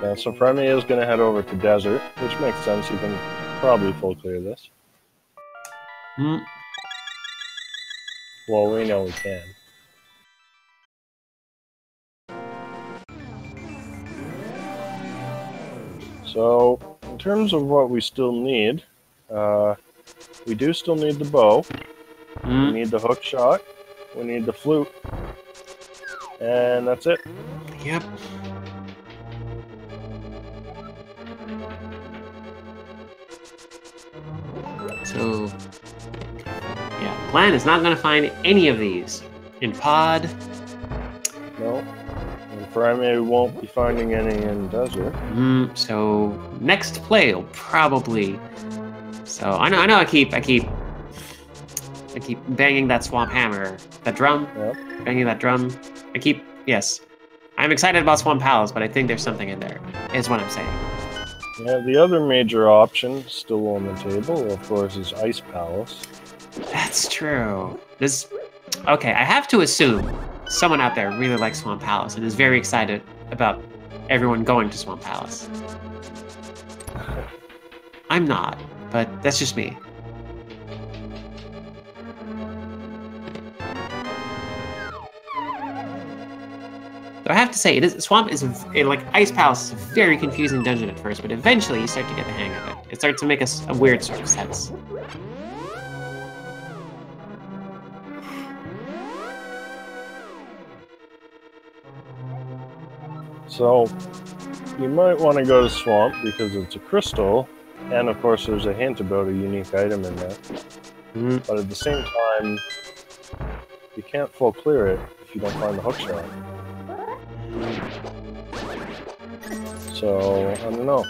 Speaker 2: Yeah, so Furaime is going to head over to desert, which makes sense. You can probably full clear this. Well, we know we can. So, in terms of what we still need, we do still need the bow. We need the hook shot. We need the flute. And that's it.
Speaker 1: Yep. So, yeah, Glan is not going to find any of these in Pod.
Speaker 2: No. And Furaime won't be finding any in desert.
Speaker 1: So next play will probably. So I know. I keep banging that swamp hammer, that drum.
Speaker 2: Yep.
Speaker 1: Banging that drum. Yes. I'm excited about Swamp Palace, but I think there's something in there. Is what I'm saying.
Speaker 2: Yeah, the other major option still on the table, of course, is Ice Palace.
Speaker 1: That's true. Okay, I have to assume someone out there really likes Swamp Palace and is very excited about everyone going to Swamp Palace. I'm not, but that's just me. So I have to say, like Ice Palace is a very confusing dungeon at first, but eventually you start to get the hang of it. It starts to make a weird sort of sense.
Speaker 2: So, you might want to go to Swamp because it's a crystal, and of course there's a hint about a unique item in there. But at the same time, you can't full clear it if you don't find the hook shot. So, I don't know.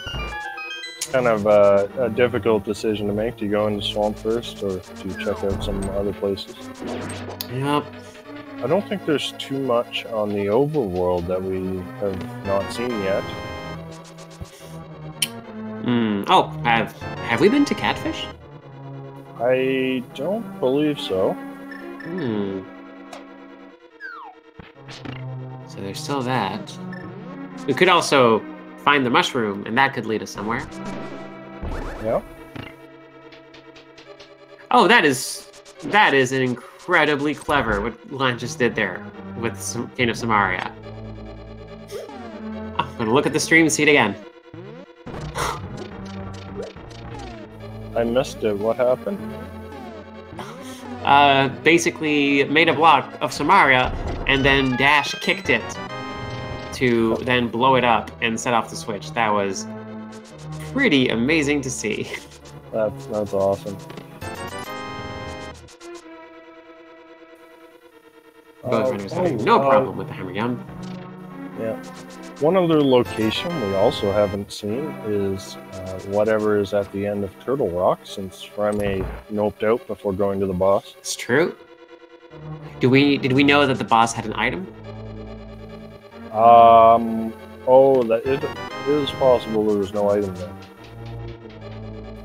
Speaker 2: It's kind of a difficult decision to make. Do you go into Swamp first, or do you check out some other places?
Speaker 1: Yep.
Speaker 2: I don't think there's too much on the overworld that we have not seen yet.
Speaker 1: Oh, have we been to Catfish?
Speaker 2: I don't believe so.
Speaker 1: So there's still that. We could also find the mushroom, and that could lead us somewhere.
Speaker 2: Yeah.
Speaker 1: Oh, that is incredibly clever what Glan just did there with Cane of Samaria. I'm gonna look at the stream and see it again.
Speaker 2: I missed it. What happened?
Speaker 1: Basically made a block of Samaria and then Dash kicked it to then blow it up and set off the switch. That was pretty amazing to see.
Speaker 2: That's awesome.
Speaker 1: Both runners having no problem with the hammer gun.
Speaker 2: Yeah. One other location we also haven't seen is whatever is at the end of Turtle Rock, since Furaime noped out before going to the boss.
Speaker 1: It's true. Did we know that the boss had an item?
Speaker 2: That it is possible there was no item there.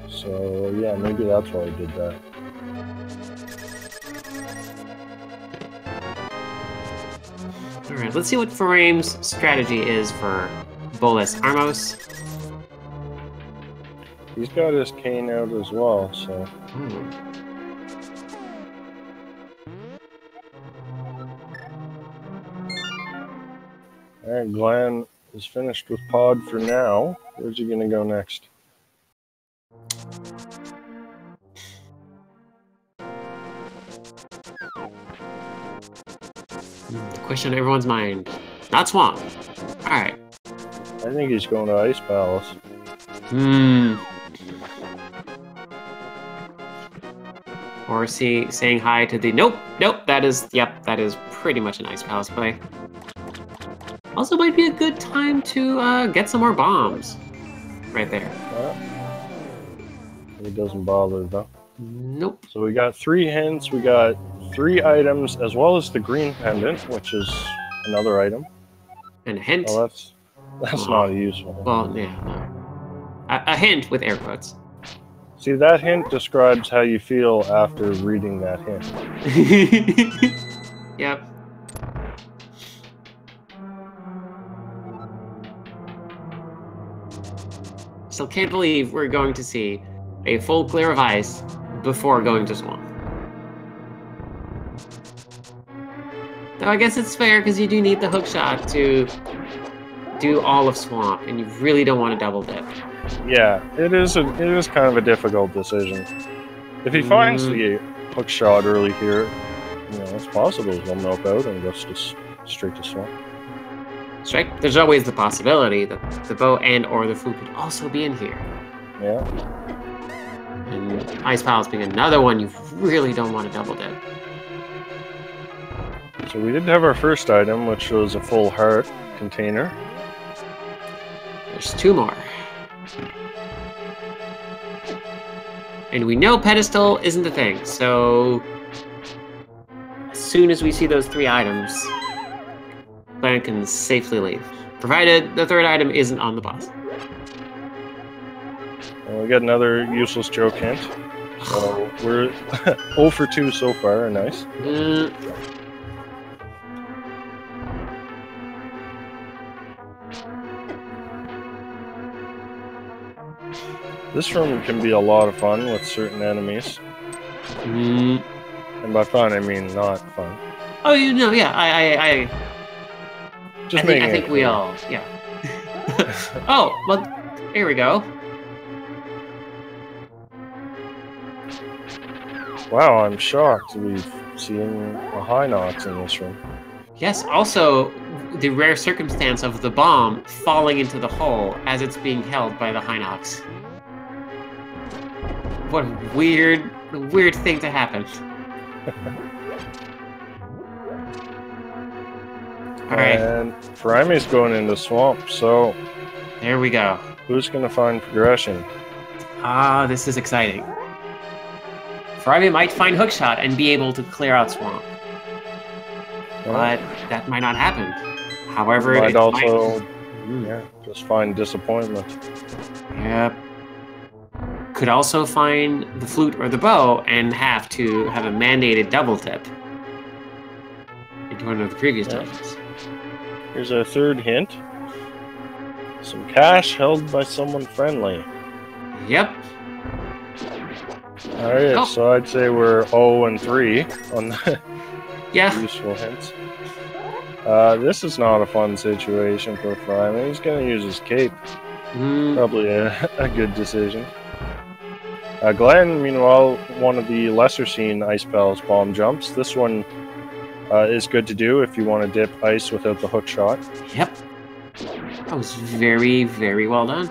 Speaker 2: So yeah, maybe that's why I did that.
Speaker 1: Alright, let's see what Furaime's strategy is for Bolas Armos.
Speaker 2: He's got his cane out as well, so... Alright, Glan is finished with Pod for now. Where's he gonna go next?
Speaker 1: The question on everyone's mind. Not Swamp. Alright.
Speaker 2: I think he's going to Ice Palace.
Speaker 1: Or saying hi to the... Nope, that is pretty much an Ice Palace play. Also might be a good time to get some more bombs. Right there.
Speaker 2: It doesn't bother though.
Speaker 1: Nope.
Speaker 2: So we got 3 hints, we got 3 items, as well as the green pendant, which is another item.
Speaker 1: And a hint.
Speaker 2: Well, that's not useful.
Speaker 1: Well, yeah, no. A hint with air quotes.
Speaker 2: See, that hint describes how you feel after reading that hint.
Speaker 1: Yep. Still can't believe we're going to see a full clear of ice before going to Swamp. Though I guess it's fair because you do need the hook shot to do all of Swamp, and you really don't want to double dip.
Speaker 2: Yeah, it is kind of a difficult decision. If he finds the hook shot early here, you know, it's possible he'll nope out and goes straight to Swamp.
Speaker 1: That's right. There's always the possibility that the bow and or the food could also be in here.
Speaker 2: Yeah.
Speaker 1: And Ice Palace being another one you really don't want to double dip.
Speaker 2: So we did have our first item, which was a full heart container.
Speaker 1: There's 2 more. And we know pedestal isn't the thing, so as soon as we see those 3 items, Glan can safely leave, provided the 3rd item isn't on the boss.
Speaker 2: And we got another useless joke hint. So we're 0 for 2 so far, nice. This room can be a lot of fun with certain enemies. And by fun, I mean not fun.
Speaker 1: Oh, you know, yeah, I think we all, yeah. Oh, well, here we go.
Speaker 2: Wow, I'm shocked we've seen a Hinox in this room.
Speaker 1: Yes, also the rare circumstance of the bomb falling into the hole as it's being held by the Hinox. What a weird thing to happen. Alright.
Speaker 2: And Furaime's going into Swamp, so...
Speaker 1: There we go.
Speaker 2: Who's going to find progression?
Speaker 1: Ah, this is exciting. Furaime might find Hookshot and be able to clear out Swamp. But that might not happen. However,
Speaker 2: it might
Speaker 1: also...
Speaker 2: just find disappointment.
Speaker 1: Yep. Could also find the flute or the bow and have to have a mandated double tip. into one of the previous
Speaker 2: Yeah.
Speaker 1: dungeons.
Speaker 2: Here's our third hint. Some cash held by someone friendly.
Speaker 1: Yep.
Speaker 2: Alright,
Speaker 1: Oh.
Speaker 2: so I'd say we're 0 and 3 on the
Speaker 1: Yeah.
Speaker 2: useful hints. This is not a fun situation for Furaime. He's gonna use his cape. Probably a good decision. Glan, meanwhile, one of the lesser seen Ice Palace bomb jumps. This one is good to do if you want to dip ice without the hook shot.
Speaker 1: Yep. That was very, very well done.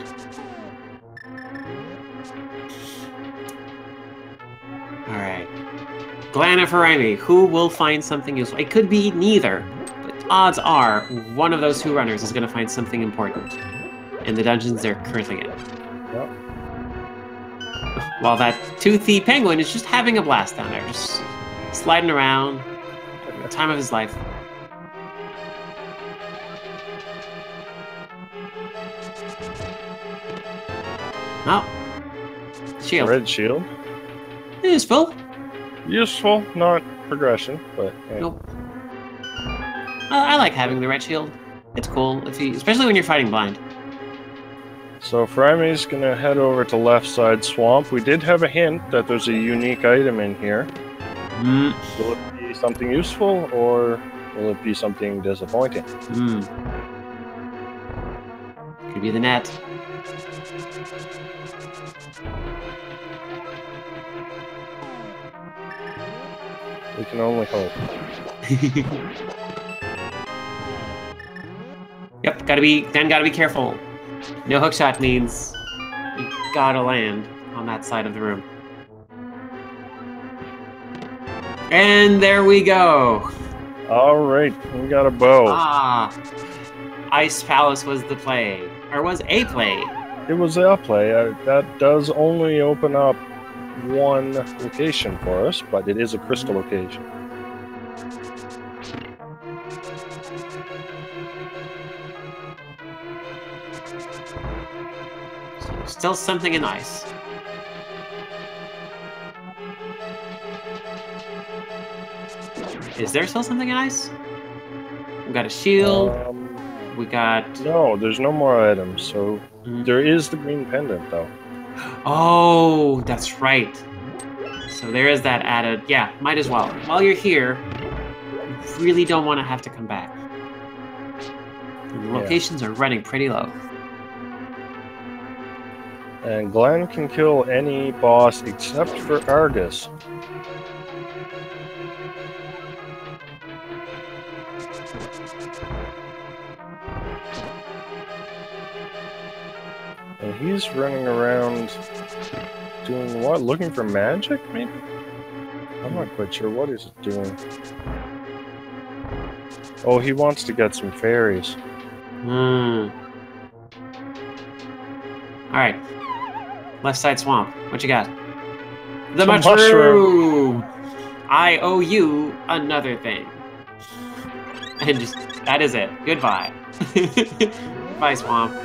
Speaker 1: Alright. Glan and Furaime, who will find something useful? It could be neither, but odds are one of those two runners is going to find something important in the dungeons they're currently in.
Speaker 2: Yep.
Speaker 1: While that toothy penguin is just having a blast down there, just sliding around, having the time of his life. Oh. Shield.
Speaker 2: Red shield.
Speaker 1: Useful.
Speaker 2: Useful, not progression, but yeah.
Speaker 1: Nope. I like having the red shield. It's cool, especially when you're fighting blind.
Speaker 2: So Furaime's gonna head over to left side swamp. We did have a hint that there's a unique item in here. Will it be something useful, or will it be something disappointing?
Speaker 1: Could be the net.
Speaker 2: We can only hope.
Speaker 1: Yep, gotta be careful. No hookshot means you gotta land on that side of the room. And there we go.
Speaker 2: Alright, we got a bow.
Speaker 1: Ah, Ice Palace was the play. Or was a play.
Speaker 2: It was a play. That does only open up one location for us, but it is a crystal location.
Speaker 1: So still something in ice. Is there still something in ice? We got a shield. We got...
Speaker 2: No, there's no more items, so there is the green pendant, though.
Speaker 1: Oh, that's right. So there is that added... Yeah, might as well. While you're here, you really don't want to have to come back. The locations are running pretty low.
Speaker 2: And Glan can kill any boss except for Argus. And he's running around doing what? Looking for magic, maybe? I'm not quite sure what he's doing. Oh, he wants to get some fairies.
Speaker 1: Alright. Left side swamp. What you got? The
Speaker 2: Some
Speaker 1: mushroom! I owe you another thing. And just, that is it. Goodbye. Bye, swamp.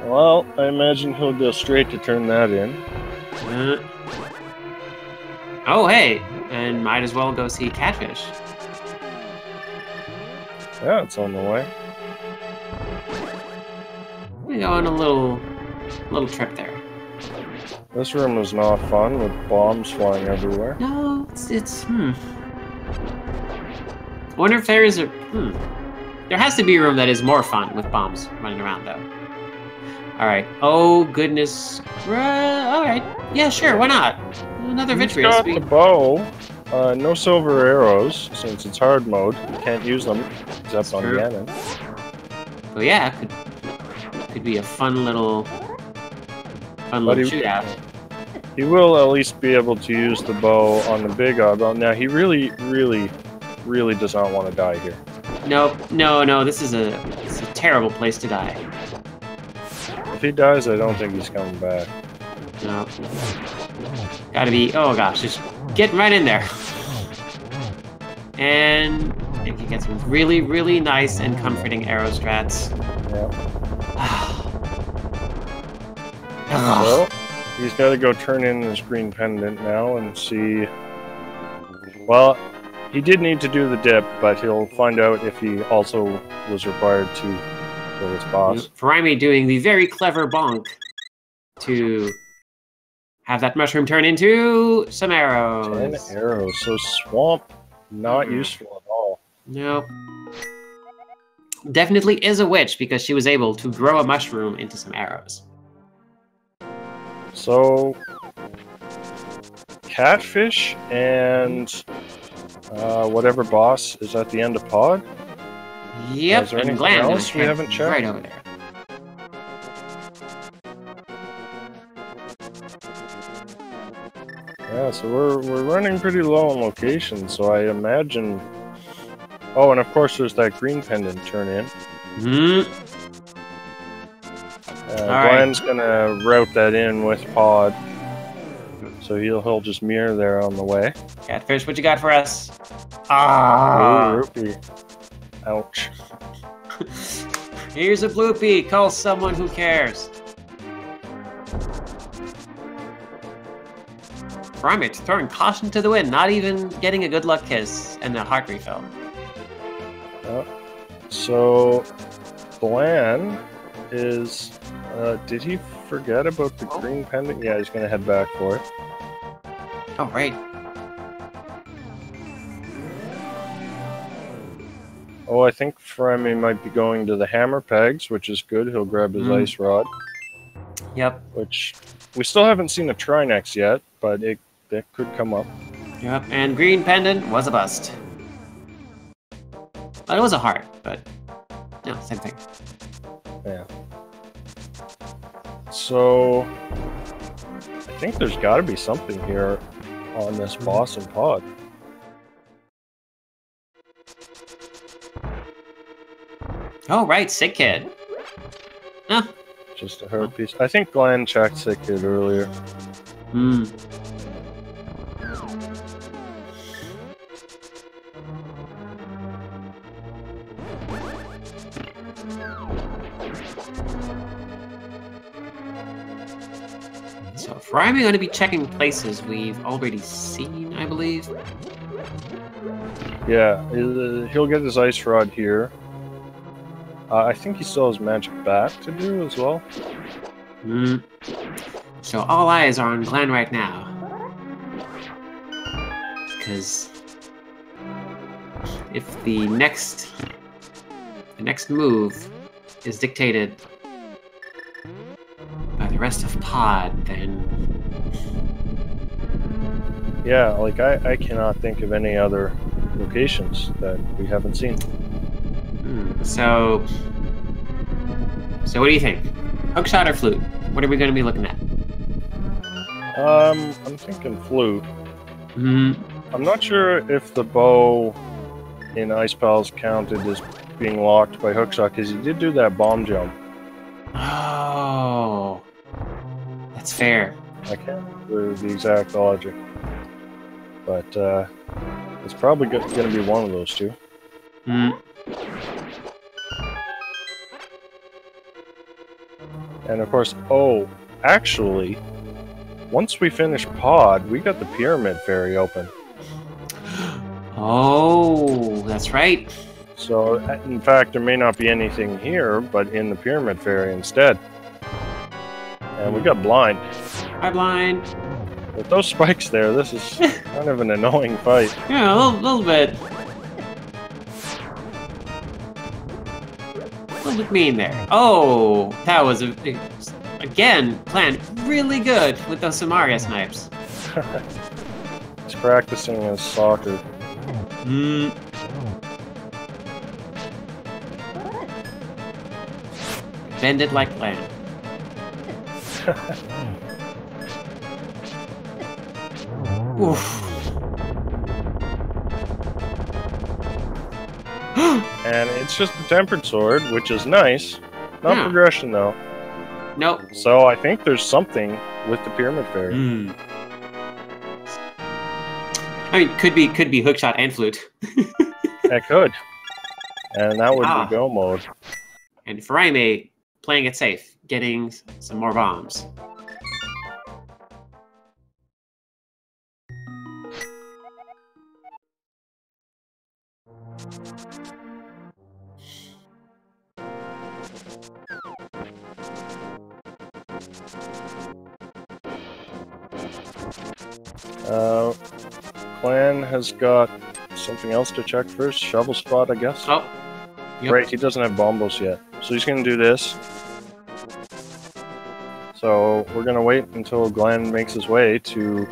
Speaker 2: Well, I imagine he'll go straight to turn that in.
Speaker 1: Oh, hey! And might as well go see Catfish.
Speaker 2: Yeah, it's on the way.
Speaker 1: We go on a little trip there.
Speaker 2: This room is not fun with bombs flying everywhere.
Speaker 1: No, it's I wonder if there is a There has to be a room that is more fun with bombs running around, though. Alright. Oh, goodness. Alright. Yeah, sure, why not? Another victory.
Speaker 2: He's got the bow. No silver arrows, since it's hard mode. You can't use them, except on Ganon.
Speaker 1: But yeah, could be a fun little shootout.
Speaker 2: He will at least be able to use the bow on the big eyeball. Now, he really, really, really does not want to die here.
Speaker 1: No, this is a terrible place to die.
Speaker 2: If he dies, I don't think he's coming back.
Speaker 1: No. Gotta be, oh gosh, just getting right in there. And you can get some really, really nice and comforting arrow strats.
Speaker 2: Yeah. Well, he's got to go turn in his green pendant now and see... Well, he did need to do the dip, but he'll find out if he also was required to kill his boss.
Speaker 1: Furaime doing the very clever bonk to have that mushroom turn into some arrows.
Speaker 2: 10 arrows. So swamp, not useful at all.
Speaker 1: Nope. Definitely is a witch because she was able to grow a mushroom into some arrows.
Speaker 2: So, catfish and whatever boss is at the end of pod.
Speaker 1: Yep,
Speaker 2: Is there
Speaker 1: and
Speaker 2: anything
Speaker 1: Glan
Speaker 2: else we haven't checked?
Speaker 1: right over there.
Speaker 2: Yeah, so we're running pretty low on location, so I imagine... Oh, and of course there's that green pendant turn in. Glen's gonna route that in with pod. So he'll just mirror there on the way.
Speaker 1: Catfish, what you got for us? Ah!
Speaker 2: Ooh, rupee. Ouch.
Speaker 1: Here's a bloopy. Call someone who cares. Furaime throwing caution to the wind, not even getting a good luck kiss and a heart refill.
Speaker 2: So, Glan is... did he forget about the green pendant? Yeah, he's gonna head back for it.
Speaker 1: Oh, right.
Speaker 2: Oh, I think Furaime might be going to the hammer pegs, which is good. He'll grab his ice rod.
Speaker 1: Yep.
Speaker 2: Which, we still haven't seen a Trinex yet, but that could come up.
Speaker 1: Yep, and green pendant was a bust. Well, it was a heart, but no, same thing.
Speaker 2: Yeah. So, I think there's got to be something here on this boss and pod.
Speaker 1: Oh, right, Sick Kid. Huh.
Speaker 2: Just a hurt piece. I think Glan checked Sick Kid earlier.
Speaker 1: So, Furaime going to be checking places we've already seen, I believe.
Speaker 2: Yeah, he'll get his ice rod here. I think he still has magic bat to do as well.
Speaker 1: So all eyes are on Glan right now. Because if the next move is dictated by the rest of pod, then
Speaker 2: yeah, like I cannot think of any other locations that we haven't seen.
Speaker 1: So what do you think? Hookshot or flute? What are we going to be looking at?
Speaker 2: I'm thinking flute. I'm not sure if the bow in Ice Pals counted as being locked by hookshot, because he did do that bomb jump.
Speaker 1: Oh, that's fair.
Speaker 2: I can't remember the exact logic, but it's probably going to be one of those two. And of course, oh, actually, once we finish pod, we got the Pyramid Fairy open.
Speaker 1: Oh, that's right.
Speaker 2: So, in fact, there may not be anything here, but in the Pyramid Fairy instead. And we got blind.
Speaker 1: Hi, blind.
Speaker 2: With those spikes there, this is kind of an annoying fight.
Speaker 1: Yeah, a little bit. A little bit mean there. Oh, that was, again, planned really good with those Samaria snipes.
Speaker 2: He's practicing his soccer.
Speaker 1: Bend it like land. Oof.
Speaker 2: And it's just a tempered sword, which is nice. Not progression, though.
Speaker 1: Nope.
Speaker 2: So I think there's something with the Pyramid Fairy.
Speaker 1: I mean, could be hookshot and flute.
Speaker 2: That could. And that would be go mode.
Speaker 1: And Furaime playing it safe, getting some more bombs.
Speaker 2: Glan has got something else to check first. Shovel spot, I guess.
Speaker 1: Oh. Yep.
Speaker 2: Right, he doesn't have bombos yet. So he's going to do this. So we're going to wait until Glan makes his way to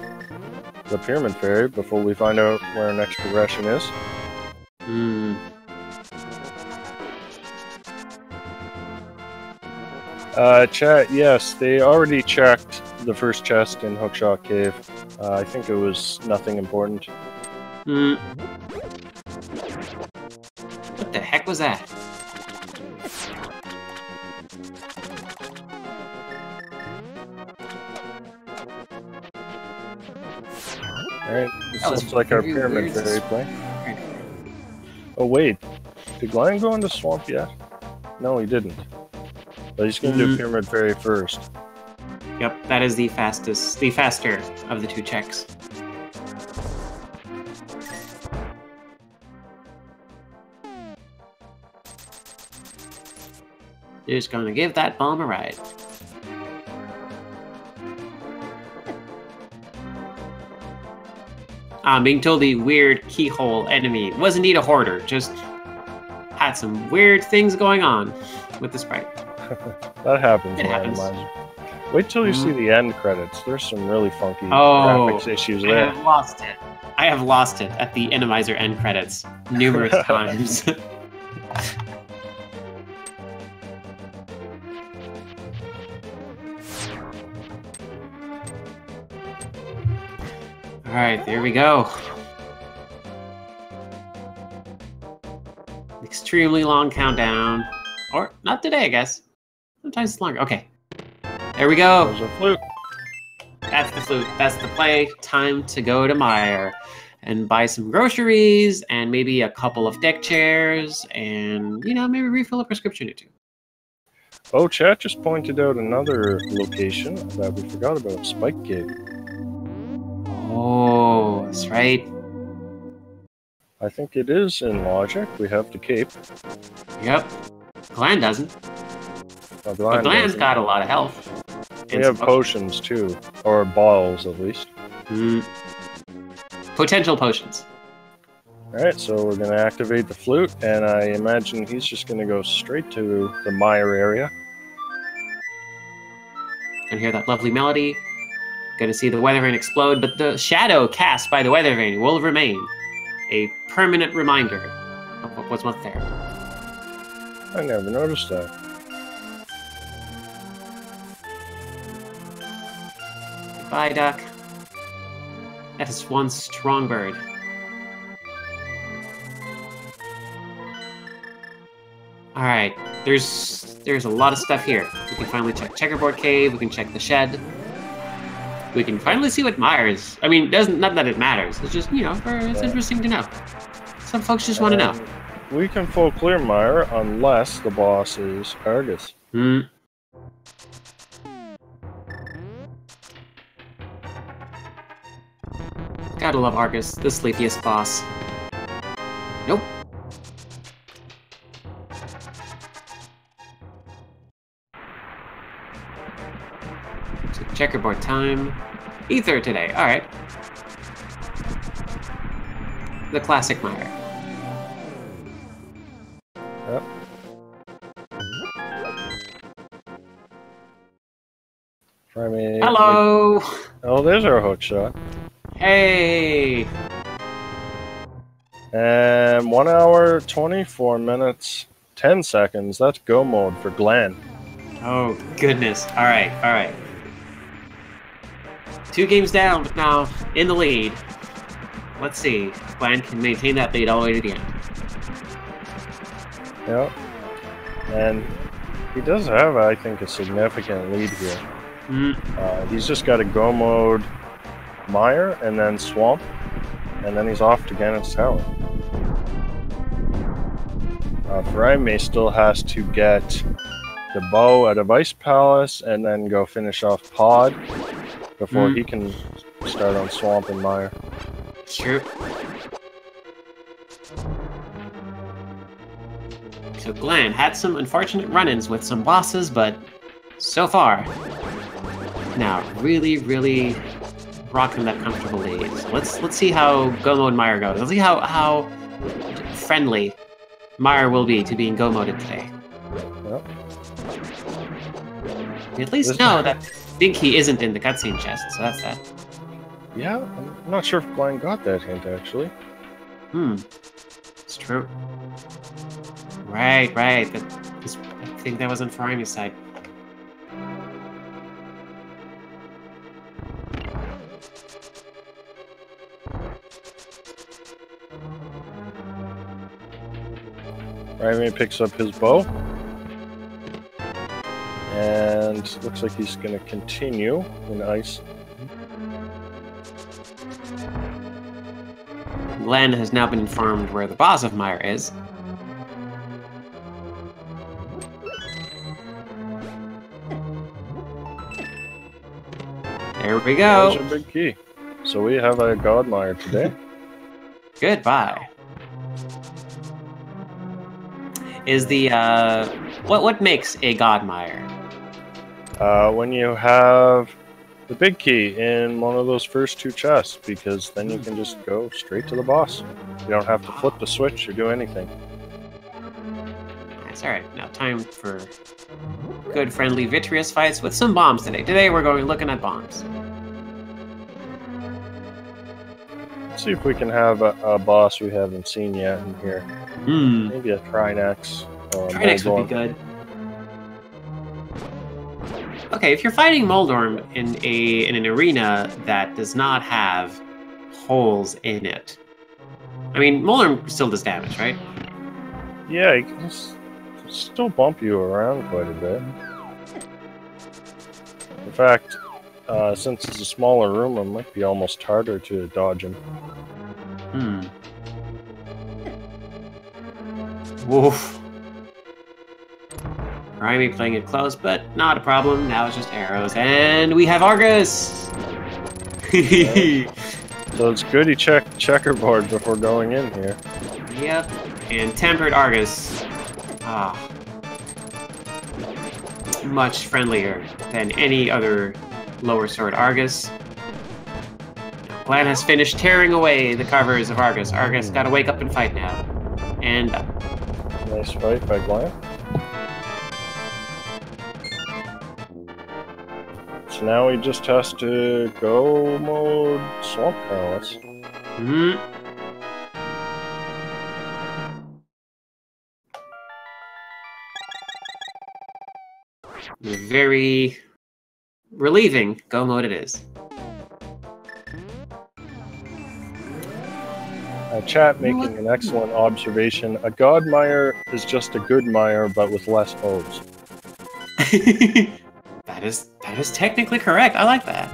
Speaker 2: the Pyramid Fairy before we find out where our next progression is. Chat, yes, they already checked the first chest in Hookshot Cave. I think it was nothing important.
Speaker 1: What the heck was that?
Speaker 2: Alright, this looks like our Pyramid Fairy play. Oh wait, did Glan go into Swamp yet? No, he didn't. But he's going to do Pyramid Fairy first.
Speaker 1: Yep, that is the faster of the two checks. Just gonna give that bomb a ride. I'm being told the weird keyhole enemy was indeed a hoarder, just had some weird things going on with the sprite.
Speaker 2: That happens.
Speaker 1: It happens.
Speaker 2: Wait till you see the end credits. There's some really funky graphics issues there.
Speaker 1: I have lost it. I have lost it at the Randomizer end credits numerous times. Alright, there we go. Extremely long countdown. Or, not today, I guess. Sometimes it's longer. Okay. There we go.
Speaker 2: There's a flute.
Speaker 1: That's the flute. That's the play. Time to go to Meyer and buy some groceries and maybe a couple of deck chairs and, you know, maybe refill a prescription or two.
Speaker 2: Oh, chat just pointed out another location that we forgot about, Spike Gate.
Speaker 1: Oh, that's right.
Speaker 2: I think it is in logic. We have the cape.
Speaker 1: Yep. Glan doesn't.
Speaker 2: Oh,
Speaker 1: But Glan's got a lot of health.
Speaker 2: We have potions too. Or balls, at least.
Speaker 1: Potential potions.
Speaker 2: Alright, so we're going to activate the flute, and I imagine he's just going to go straight to the Meyer area.
Speaker 1: And hear that lovely melody. Gonna see the weather vane explode, but the shadow cast by the weather vane will remain a permanent reminder of what was once there.
Speaker 2: I never noticed that.
Speaker 1: Goodbye, duck. That is one strong bird. Alright, there's a lot of stuff here. We can finally check Checkerboard Cave, we can check the shed. We can finally see what Myers. I mean, not that it matters. It's just, you know, it's interesting to know. Some folks just want to know.
Speaker 2: We can full clear Meyer unless the boss is Argus.
Speaker 1: Gotta love Argus, the sleepiest boss. Nope. So checkerboard time. Ether today, alright. The classic Meyer.
Speaker 2: Yep. Furaime.
Speaker 1: Hello!
Speaker 2: Oh, there's our hook shot.
Speaker 1: Hey!
Speaker 2: And 1 hour, 24 minutes, 10 seconds. That's go mode for Glan.
Speaker 1: Oh, goodness. Alright, alright. 2 games down, but now in the lead. Let's see if Glan can maintain that lead all the way to the end.
Speaker 2: Yep. And he does have, I think, a significant lead here. He's just got to go mode Meyer and then Swamp, and then he's off to Ganon's Tower. Furaime still has to get the bow at a Vice Palace and then go finish off Pod before he can start on Swamp and Meyer.
Speaker 1: True. So Glan had some unfortunate run-ins with some bosses, but so far, now really, really rock him that comfortable lead. So let's see how Go Mode Meyer goes. Let's see how friendly Meyer will be to being Go Moded today.
Speaker 2: Yep.
Speaker 1: We at least know that Big Key isn't in the cutscene chest, so that's that.
Speaker 2: Yeah, I'm not sure if Glan got that hint, actually.
Speaker 1: It's true. Right. I think that was on Furaime's side.
Speaker 2: Furaime picks up his bow. And looks like he's going to continue in ice.
Speaker 1: Glan has now been informed where the boss of Meyer is. There we go.
Speaker 2: There's your Big Key. So we have a God Meyer today.
Speaker 1: Goodbye. Is the what makes a God Meyer?
Speaker 2: When you have the Big Key in one of those first two chests, because then you can just go straight to the boss. You don't have to flip the switch or do anything.
Speaker 1: That's alright. Now time for good, friendly, vitreous fights with some bombs today. Today we're looking at bombs.
Speaker 2: Let's see if we can have a boss we haven't seen yet in here. Maybe a Trinex.
Speaker 1: Trinex would be good. Okay, if you're fighting Moldorm in an arena that does not have holes in it, I mean, Moldorm still does damage, right?
Speaker 2: Yeah, he can still bump you around quite a bit. In fact, since it's a smaller room, it might be almost harder to dodge him.
Speaker 1: Woof. Furaime playing it close, but not a problem. Now it's just arrows. And we have Argus!
Speaker 2: Okay. So it's good he checked checkerboard before going in here.
Speaker 1: Yep. And tempered Argus. Much friendlier than any other lower sword Argus. Glan has finished tearing away the covers of Argus. Argus gotta wake up and fight now. And
Speaker 2: nice fight by Glan. So now he just has to go mode Swamp Palace.
Speaker 1: Very relieving Go Mode it is.
Speaker 2: Chat making an excellent observation. A God Meyer is just a good Meyer, but with less hoes.
Speaker 1: That is technically correct. I like that.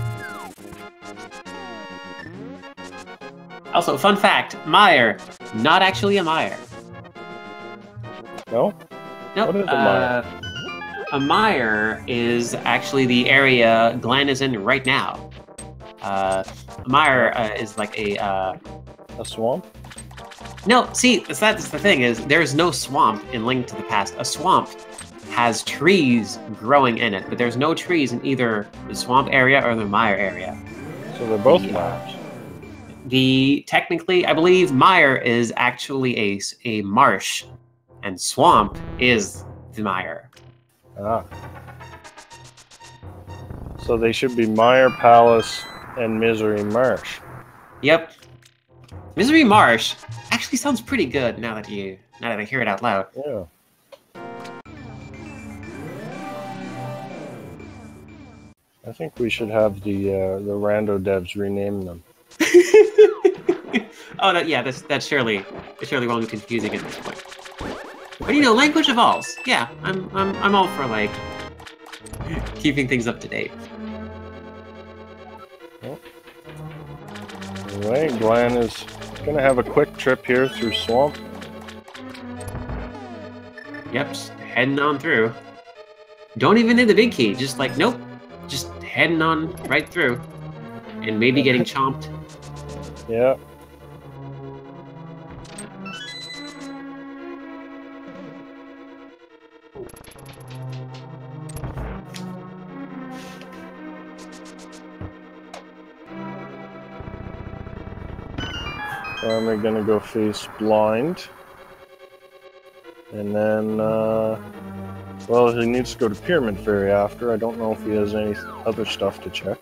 Speaker 1: Also, fun fact: Meyer, not actually a Meyer.
Speaker 2: No?
Speaker 1: Nope.
Speaker 2: What is a Meyer?
Speaker 1: A Meyer is actually the area Glan is in right now. Meyer is like a
Speaker 2: swamp?
Speaker 1: No, see, that's the thing is there's no swamp in Link to the Past. A swamp has trees growing in it, but there's no trees in either the swamp area or the Meyer area.
Speaker 2: So they're both Meyers.
Speaker 1: Technically, I believe Meyer is actually a marsh, and swamp is the Meyer.
Speaker 2: Ah. So they should be Meyer Palace and Misery Marsh.
Speaker 1: Yep. Misery Marsh actually sounds pretty good now that I hear it out loud.
Speaker 2: Yeah. I think we should have the rando devs rename them.
Speaker 1: Oh, that's surely won't be confusing at this point. But you know, language evolves. Yeah, I'm all for like keeping things up to date.
Speaker 2: Anyway, Glan is gonna have a quick trip here through swamp.
Speaker 1: Yep, just heading on through. Don't even need the big key. Just like nope, just heading on right through, and maybe getting chomped.
Speaker 2: Yeah. I'm gonna go face blind. And then, well, he needs to go to Pyramid Fairy after. I don't know if he has any other stuff to check.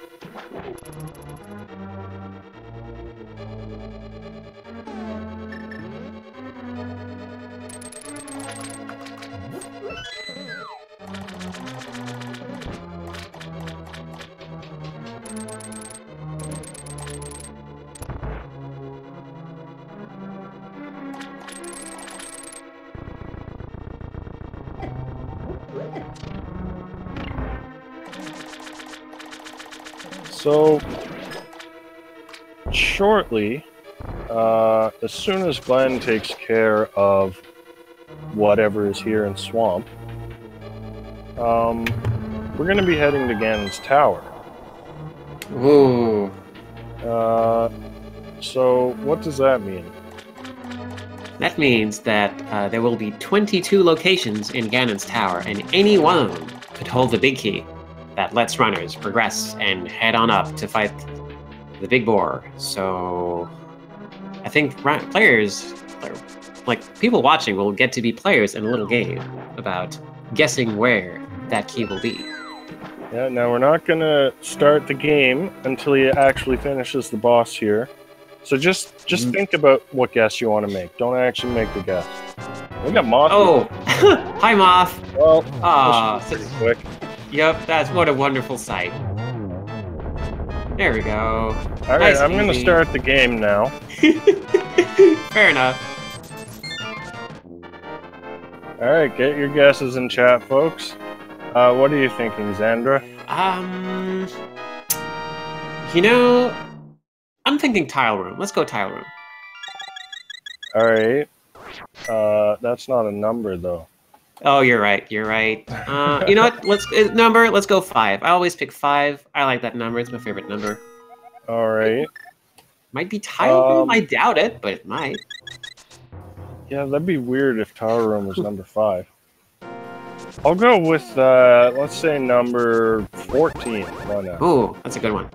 Speaker 2: So, shortly, as soon as Glenn takes care of whatever is here in Swamp, we're going to be heading to Ganon's Tower.
Speaker 1: Ooh.
Speaker 2: So, what does that mean?
Speaker 1: That means that there will be 22 locations in Ganon's Tower, and any one of them could hold the big key that lets runners progress and head on up to fight the big boar. So I think players, like people watching, will get to be players in a little game about guessing where that key will be.
Speaker 2: Yeah, now we're not going to start the game until he actually finishes the boss here. So just think about what guess you want to make. Don't actually make the guess. We got Moth.
Speaker 1: Oh, hi Moth.
Speaker 2: Well,
Speaker 1: pretty
Speaker 2: quick.
Speaker 1: Yep, that's what a wonderful sight. There we go.
Speaker 2: All right,
Speaker 1: nice
Speaker 2: I'm going to start the game now.
Speaker 1: Fair enough.
Speaker 2: All right, get your guesses in chat, folks. What are you thinking, Xandra?
Speaker 1: You know, I'm thinking tile room. Let's go tile room.
Speaker 2: All right. That's not a number, though.
Speaker 1: Oh, you're right. You're right. You know what? Let's go 5. I always pick 5. I like that number. It's my favorite number.
Speaker 2: All right.
Speaker 1: Might be tile room. I doubt it, but it might.
Speaker 2: Yeah, that'd be weird if Tower Room was number 5. I'll go with, let's say number 14. Why not?
Speaker 1: Ooh, that's a good one.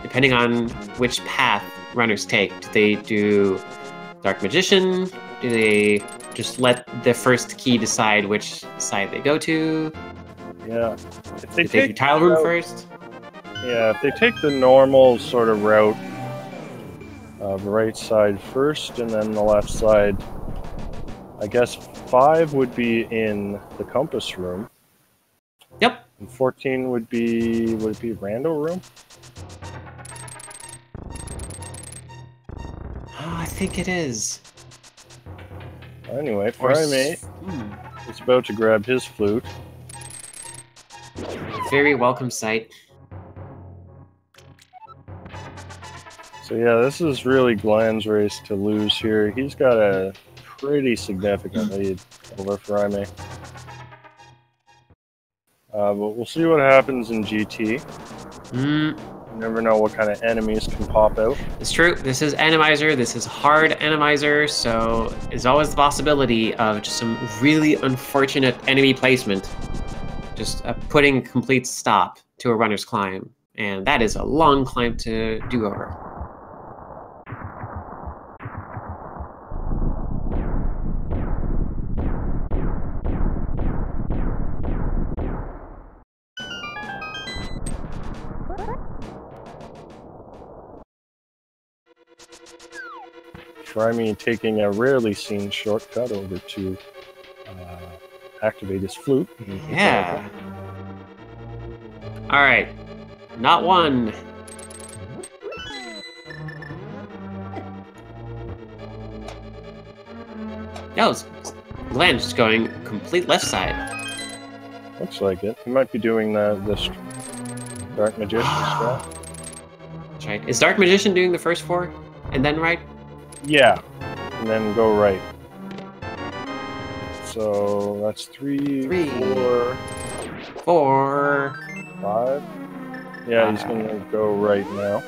Speaker 1: Depending on which path runners take, do they do Dark Magician? Do they just let the first key decide which side they go to?
Speaker 2: Yeah. If they
Speaker 1: do tile room first?
Speaker 2: Yeah, if they take the normal sort of route of right side first and then the left side, I guess 5 would be in the compass room.
Speaker 1: Yep.
Speaker 2: And 14 would be rando room?
Speaker 1: Oh, I think it is.
Speaker 2: Anyway, Furaime is about to grab his flute.
Speaker 1: Very welcome sight.
Speaker 2: So yeah, this is really Glan's race to lose here. He's got a pretty significant lead over Furaime. But we'll see what happens in GT. You never know what kind of enemies can pop out.
Speaker 1: It's true. This is Randomizer. This is hard Randomizer, so there's always the possibility of just some really unfortunate enemy placement. Just putting complete stop to a runner's climb. And that is a long climb to do over.
Speaker 2: Furaime taking a rarely seen shortcut over to activate his flute.
Speaker 1: Yeah. All right. Not one. No, Glan's just going complete left side.
Speaker 2: Looks like it. He might be doing this Dark Magician strat.
Speaker 1: That's right. Is Dark Magician doing the first 4 and then right?
Speaker 2: Yeah, and then go right. So that's 3, 4, 5. Yeah, he's gonna go right now.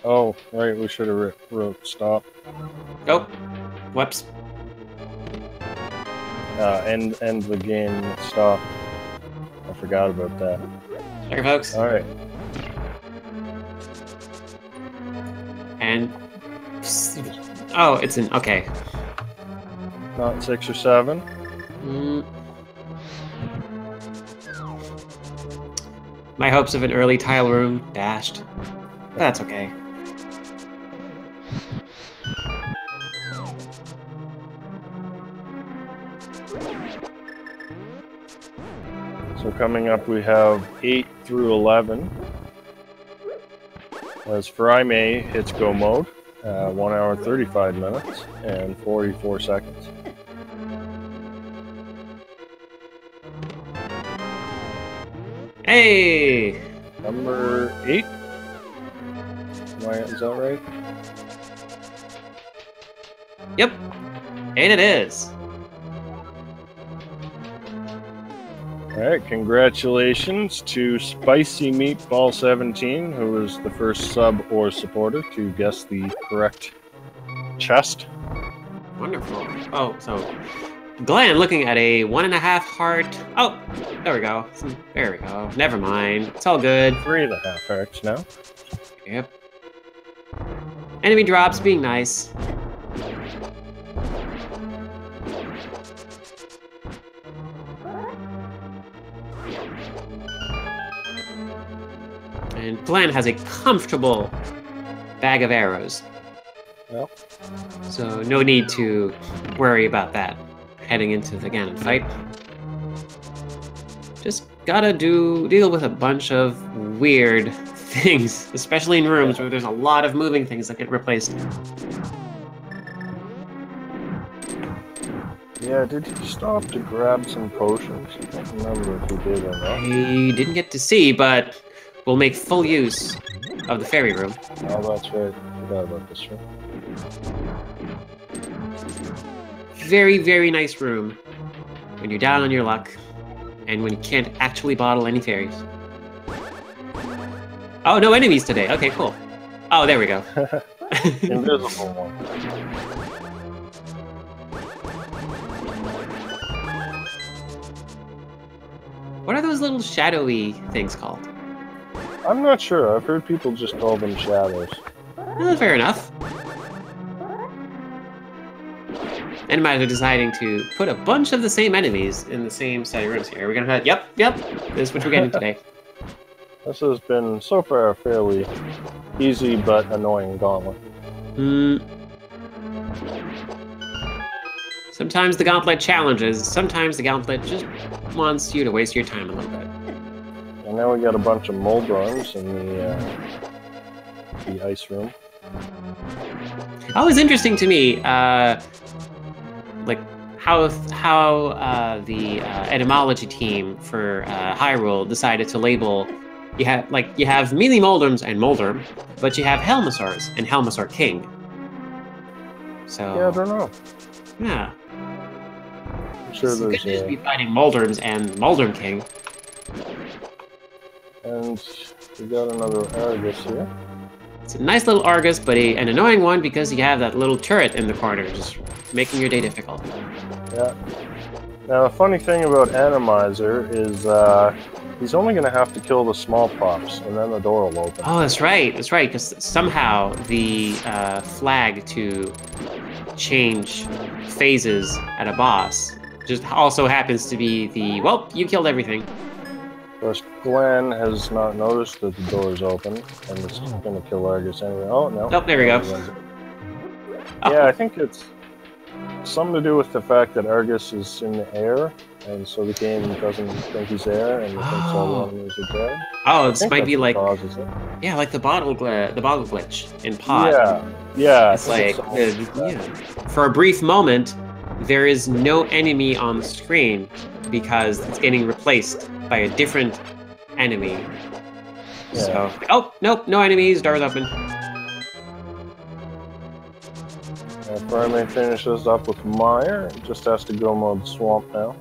Speaker 2: Oh, right, we should have wrote stop.
Speaker 1: Oh, whoops.
Speaker 2: End the game, stop. forgot about that.
Speaker 1: Sure, folks.
Speaker 2: All right.
Speaker 1: And oh, it's in okay.
Speaker 2: Not 6 or 7.
Speaker 1: My hopes of an early tile room dashed. That's okay.
Speaker 2: So coming up, we have 8 through 11. As Furaime hits go mode, 1 hour 35 minutes and 44 seconds.
Speaker 1: Hey!
Speaker 2: Number 8. Is that right?
Speaker 1: Yep. And it is.
Speaker 2: Alright, congratulations to Spicy Meatball 17, who was the first sub or supporter to guess the correct chest.
Speaker 1: Wonderful. Oh, so Glan looking at a 1.5 heart. Oh, there we go. There we go. Never mind. It's all good.
Speaker 2: 3.5 hearts now.
Speaker 1: Yep. Enemy drops being nice. And Glan has a comfortable bag of arrows.
Speaker 2: Yep.
Speaker 1: So no need to worry about that heading into the Ganon fight. Just gotta deal with a bunch of weird things, especially in rooms where there's a lot of moving things that get replaced.
Speaker 2: Yeah, did he stop to grab some potions? I don't remember if he did or not.
Speaker 1: I didn't get to see, but we'll make full use of the fairy room.
Speaker 2: Oh, that's right. I forgot about this room.
Speaker 1: Very, very nice room when you're down on your luck and when you can't actually bottle any fairies. Oh, no enemies today. Okay, cool. Oh, there we go.
Speaker 2: Invisible one.
Speaker 1: What are those little shadowy things called?
Speaker 2: I'm not sure. I've heard people just call them shadows.
Speaker 1: Fair enough. Randomizer deciding to put a bunch of the same enemies in the same set of rooms here. We're gonna have, yep, this is what we're getting today.
Speaker 2: This has been, so far, a fairly easy but annoying gauntlet.
Speaker 1: Sometimes the gauntlet challenges, sometimes the gauntlet just wants you to waste your time a little bit.
Speaker 2: And now we got a bunch of moldrons in the ice room.
Speaker 1: Always interesting to me, like how the etymology team for Hyrule decided to label. You have melee Moldrums and Moldrum, but you have Helmasaurs and Helmasaur King. So
Speaker 2: Yeah, I don't know.
Speaker 1: yeah,
Speaker 2: I'm sure
Speaker 1: so
Speaker 2: there's
Speaker 1: good news to be fighting Moldrums and Moldrum King.
Speaker 2: And we got another Argus here.
Speaker 1: It's a nice little Argus, but an annoying one because you have that little turret in the corner, just making your day difficult.
Speaker 2: Yeah. Now, the funny thing about Randomizer is he's only going to have to kill the small props, and then the door will open.
Speaker 1: Oh, that's right, because somehow the flag to change phases at a boss just also happens to be the, well, you killed everything.
Speaker 2: Of course, Glan has not noticed that the door is open, and it's going to kill Argus anyway. Oh, no.
Speaker 1: Oh, there we go.
Speaker 2: Yeah, I think it's something to do with the fact that Argus is in the air, and so the game doesn't think he's there, and it thinks all the enemies are dead.
Speaker 1: Oh, this might be like,
Speaker 2: causes it.
Speaker 1: yeah, like the bottle glitch in Pod.
Speaker 2: Yeah.
Speaker 1: It's like, for a brief moment, there is no enemy on the screen because it's getting replaced by a different enemy.
Speaker 2: Yeah.
Speaker 1: So, oh, nope, no enemies, doors open.
Speaker 2: Furaime finishes up with Meyer. Just has to go mode swamp now.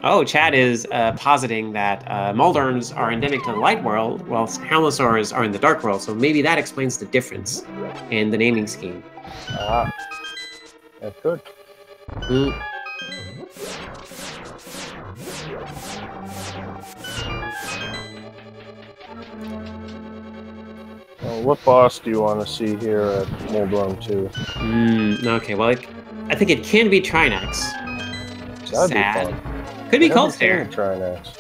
Speaker 1: Oh, Chad is positing that Moldrums are endemic to the light world, whilst Helmasaurs are in the dark world, so maybe that explains the difference in the naming scheme.
Speaker 2: Ah, that could. What boss do you want to see here at Moldrum 2?
Speaker 1: Okay, well, I think it can be Trinax.
Speaker 2: That'd
Speaker 1: Sad.
Speaker 2: be fun.
Speaker 1: Could be Cold Stare.
Speaker 2: Trinax.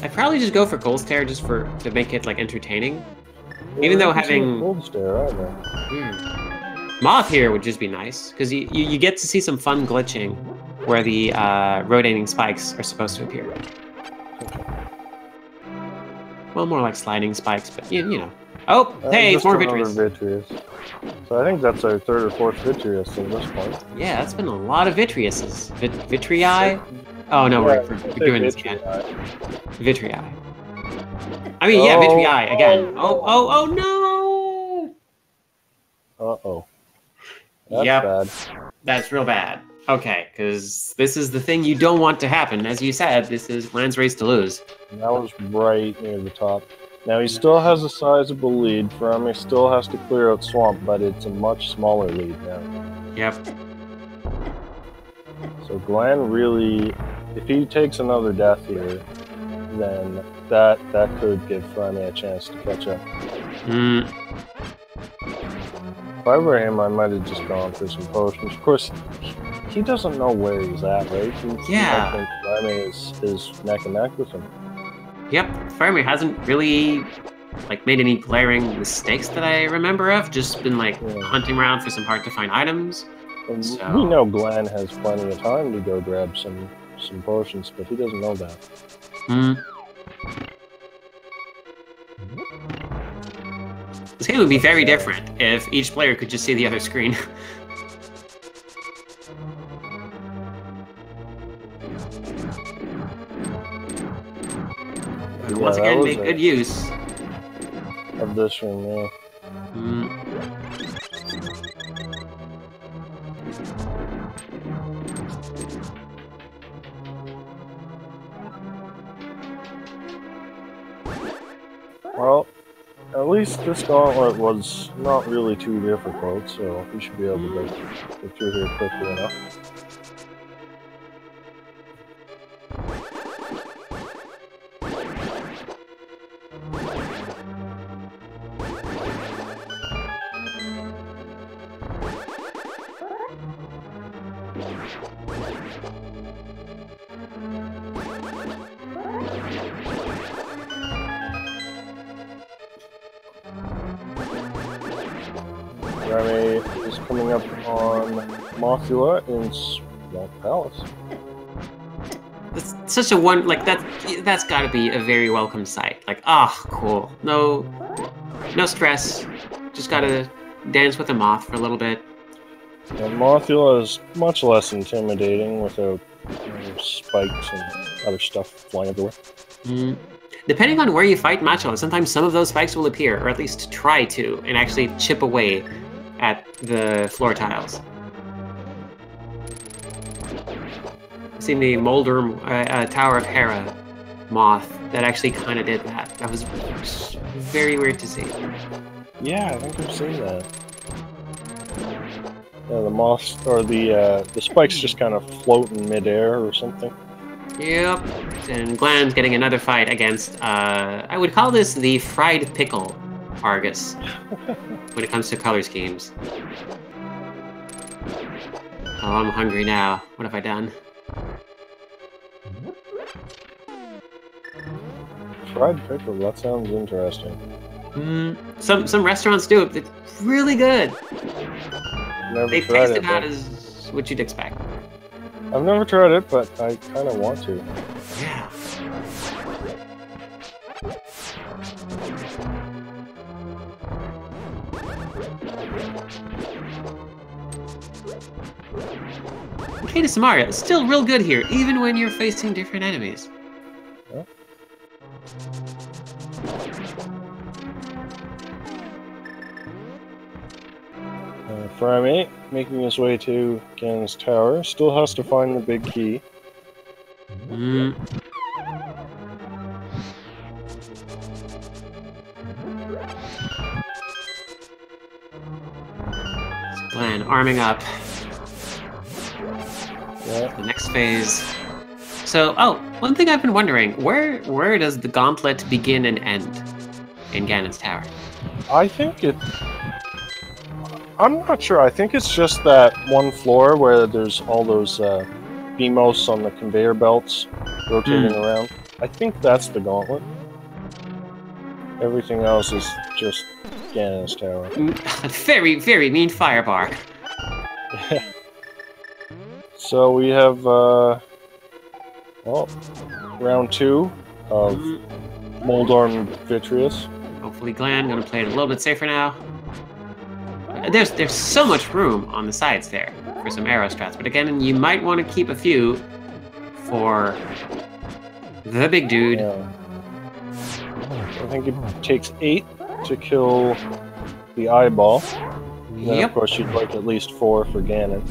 Speaker 1: I'd probably just go for Cold Stare just to make it like entertaining. Even though having
Speaker 2: Cold Stare either.
Speaker 1: Moth here would just be nice because you get to see some fun glitching where the rotating spikes are supposed to appear. Well, more like sliding spikes, but you know. Oh, hey, it's more Vitreous.
Speaker 2: So I think that's our 3rd or 4th Vitreous at this point.
Speaker 1: Yeah, that's been a lot of Vitreiuses. Vitrii? Oh no, we're doing this again. Vitrii. I mean, yeah, Vitrii again. Oh no!
Speaker 2: Uh-oh. That's bad.
Speaker 1: That's real bad. Okay, because this is the thing you don't want to happen. As you said, this is Glan's race to lose.
Speaker 2: And that was right near the top. Now he still has a sizable lead. Furaime still has to clear out Swamp, but it's a much smaller lead now.
Speaker 1: Yep.
Speaker 2: So Glan really, if he takes another death here, then that could give Furaime a chance to catch up. If I were him, I might have just gone for some potions. Of course, he doesn't know where he's at, right?
Speaker 1: Yeah.
Speaker 2: I think Furaime is neck and neck with him.
Speaker 1: Yep, Furaime hasn't really made any glaring mistakes that I remember of. Just been hunting around for some hard to find items.
Speaker 2: And
Speaker 1: so...
Speaker 2: we know Glan has plenty of time to go grab some potions, but he doesn't know that.
Speaker 1: This game would be very different if each player could just see the other screen. Once again, make good use
Speaker 2: of this room, yeah. Well, at least this gauntlet was not really too difficult, so we should be able to get through here quickly enough. Furaime is coming up on Mothula in Swamp Palace.
Speaker 1: It's such a that's got to be a very welcome sight. Cool. No stress. Just gotta dance with a moth for a little bit.
Speaker 2: And Mothula is much less intimidating without spikes and other stuff flying everywhere.
Speaker 1: Depending on where you fight Macho, sometimes some of those spikes will appear, or at least try to, and actually chip away at the floor tiles. I've seen the Moldrum Tower of Hera moth that actually kind of did that. That was very weird to see.
Speaker 2: Yeah, I think I've seen that. Yeah, the moths, or the spikes just kind of float in midair or something.
Speaker 1: Yep, and Glan's getting another fight against, I would call this the fried pickle Argus, when it comes to color schemes. Oh, I'm hungry now. What have I done?
Speaker 2: Fried pickle, that sounds interesting.
Speaker 1: Some restaurants do it. It's really good. They taste it out as what you'd expect.
Speaker 2: I've never tried it, but I kind of want to.
Speaker 1: Yeah. Kata Samaria is still real good here, even when you're facing different enemies.
Speaker 2: Yeah. Furaime, making his way to Gan's tower, still has to find the big key.
Speaker 1: Glan arming up.
Speaker 2: Yeah.
Speaker 1: The next phase. So, one thing I've been wondering, where does the gauntlet begin and end in Ganon's Tower?
Speaker 2: I think it... I'm not sure. I think it's just that one floor where there's all those BMOS on the conveyor belts rotating around. I think that's the gauntlet. Everything else is just Ganon's Tower.
Speaker 1: Very, very mean firebar.
Speaker 2: So we have, round 2 of Moldorm Vitreous.
Speaker 1: Hopefully Glan gonna play it a little bit safer now. There's so much room on the sides there for some arrow strats, but again, you might want to keep a few for the big dude.
Speaker 2: Yeah. I think it takes 8 to kill the eyeball. And then, of course, you'd like at least 4 for Ganon.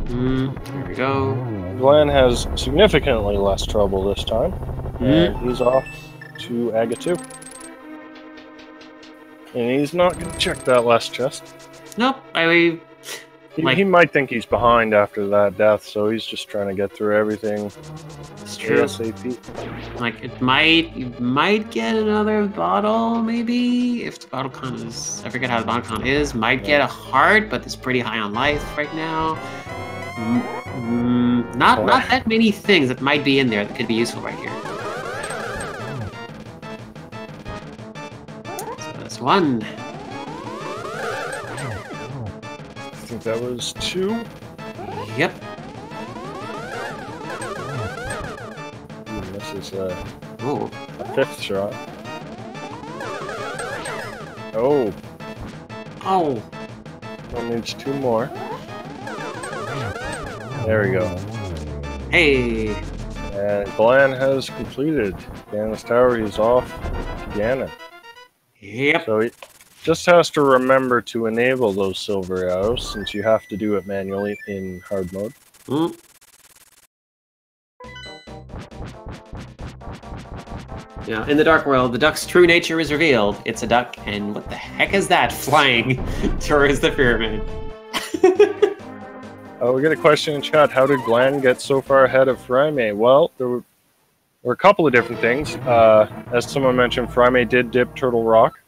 Speaker 1: Here we go.
Speaker 2: Glan has significantly less trouble this time. And he's off to Aga 2. And he's not going to check that last chest.
Speaker 1: Nope,
Speaker 2: He might think he's behind after that death, so he's just trying to get through everything.
Speaker 1: It's true.
Speaker 2: ASAP.
Speaker 1: Like, you might get another bottle, maybe? If the bottle count is... I forget how the bottle count is. Might get a heart, but it's pretty high on life right now. Not that many things that might be in there that could be useful right here. So that's 1.
Speaker 2: I think that was 2.
Speaker 1: Yep.
Speaker 2: This is a 5th shot. Oh. One needs 2 more. There we go.
Speaker 1: Hey.
Speaker 2: And Glan has completed Ganon's Tower. He's off to Ganon.
Speaker 1: Yep.
Speaker 2: So he just has to remember to enable those silver arrows, since you have to do it manually in hard mode.
Speaker 1: Yeah, in the Dark World, the duck's true nature is revealed. It's a duck, and what the heck is that flying towards the pyramid?
Speaker 2: We get a question in chat. How did Glan get so far ahead of Furaime? Well, there were a couple of different things. As someone mentioned, Furaime did dip Turtle Rock.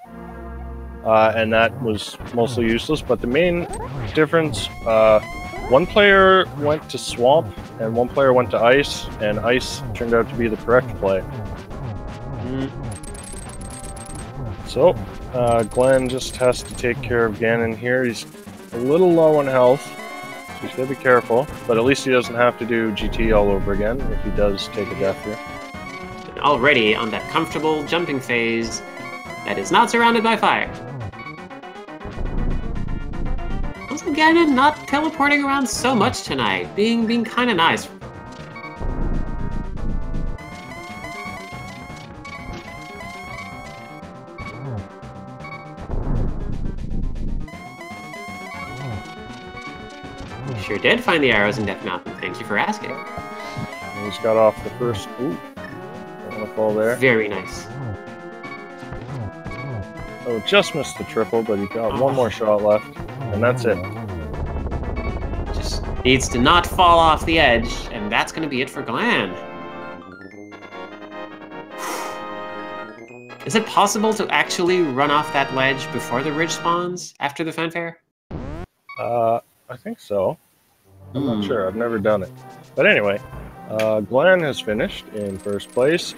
Speaker 2: And that was mostly useless, but the main difference, one player went to Swamp, and one player went to Ice, and Ice turned out to be the correct play. So, Glan just has to take care of Ganon here. He's a little low on health, so he's got to be careful, but at least he doesn't have to do GT all over again if he does take a death here.
Speaker 1: Already on that comfortable jumping phase that is not surrounded by fire. Also, Ganon not teleporting around so much tonight, being kind of nice. Sure did find the arrows in Death Mountain. Thank you for asking.
Speaker 2: And he's got off the first. Ooh, don't want to fall there.
Speaker 1: Very nice.
Speaker 2: Oh, just missed the triple, but he got one more shot left, and that's it.
Speaker 1: Just needs to not fall off the edge, and that's going to be it for Glan. Is it possible to actually run off that ledge before the ridge spawns after the fanfare?
Speaker 2: I think so. I'm not sure. I've never done it. But anyway, Glan has finished in first place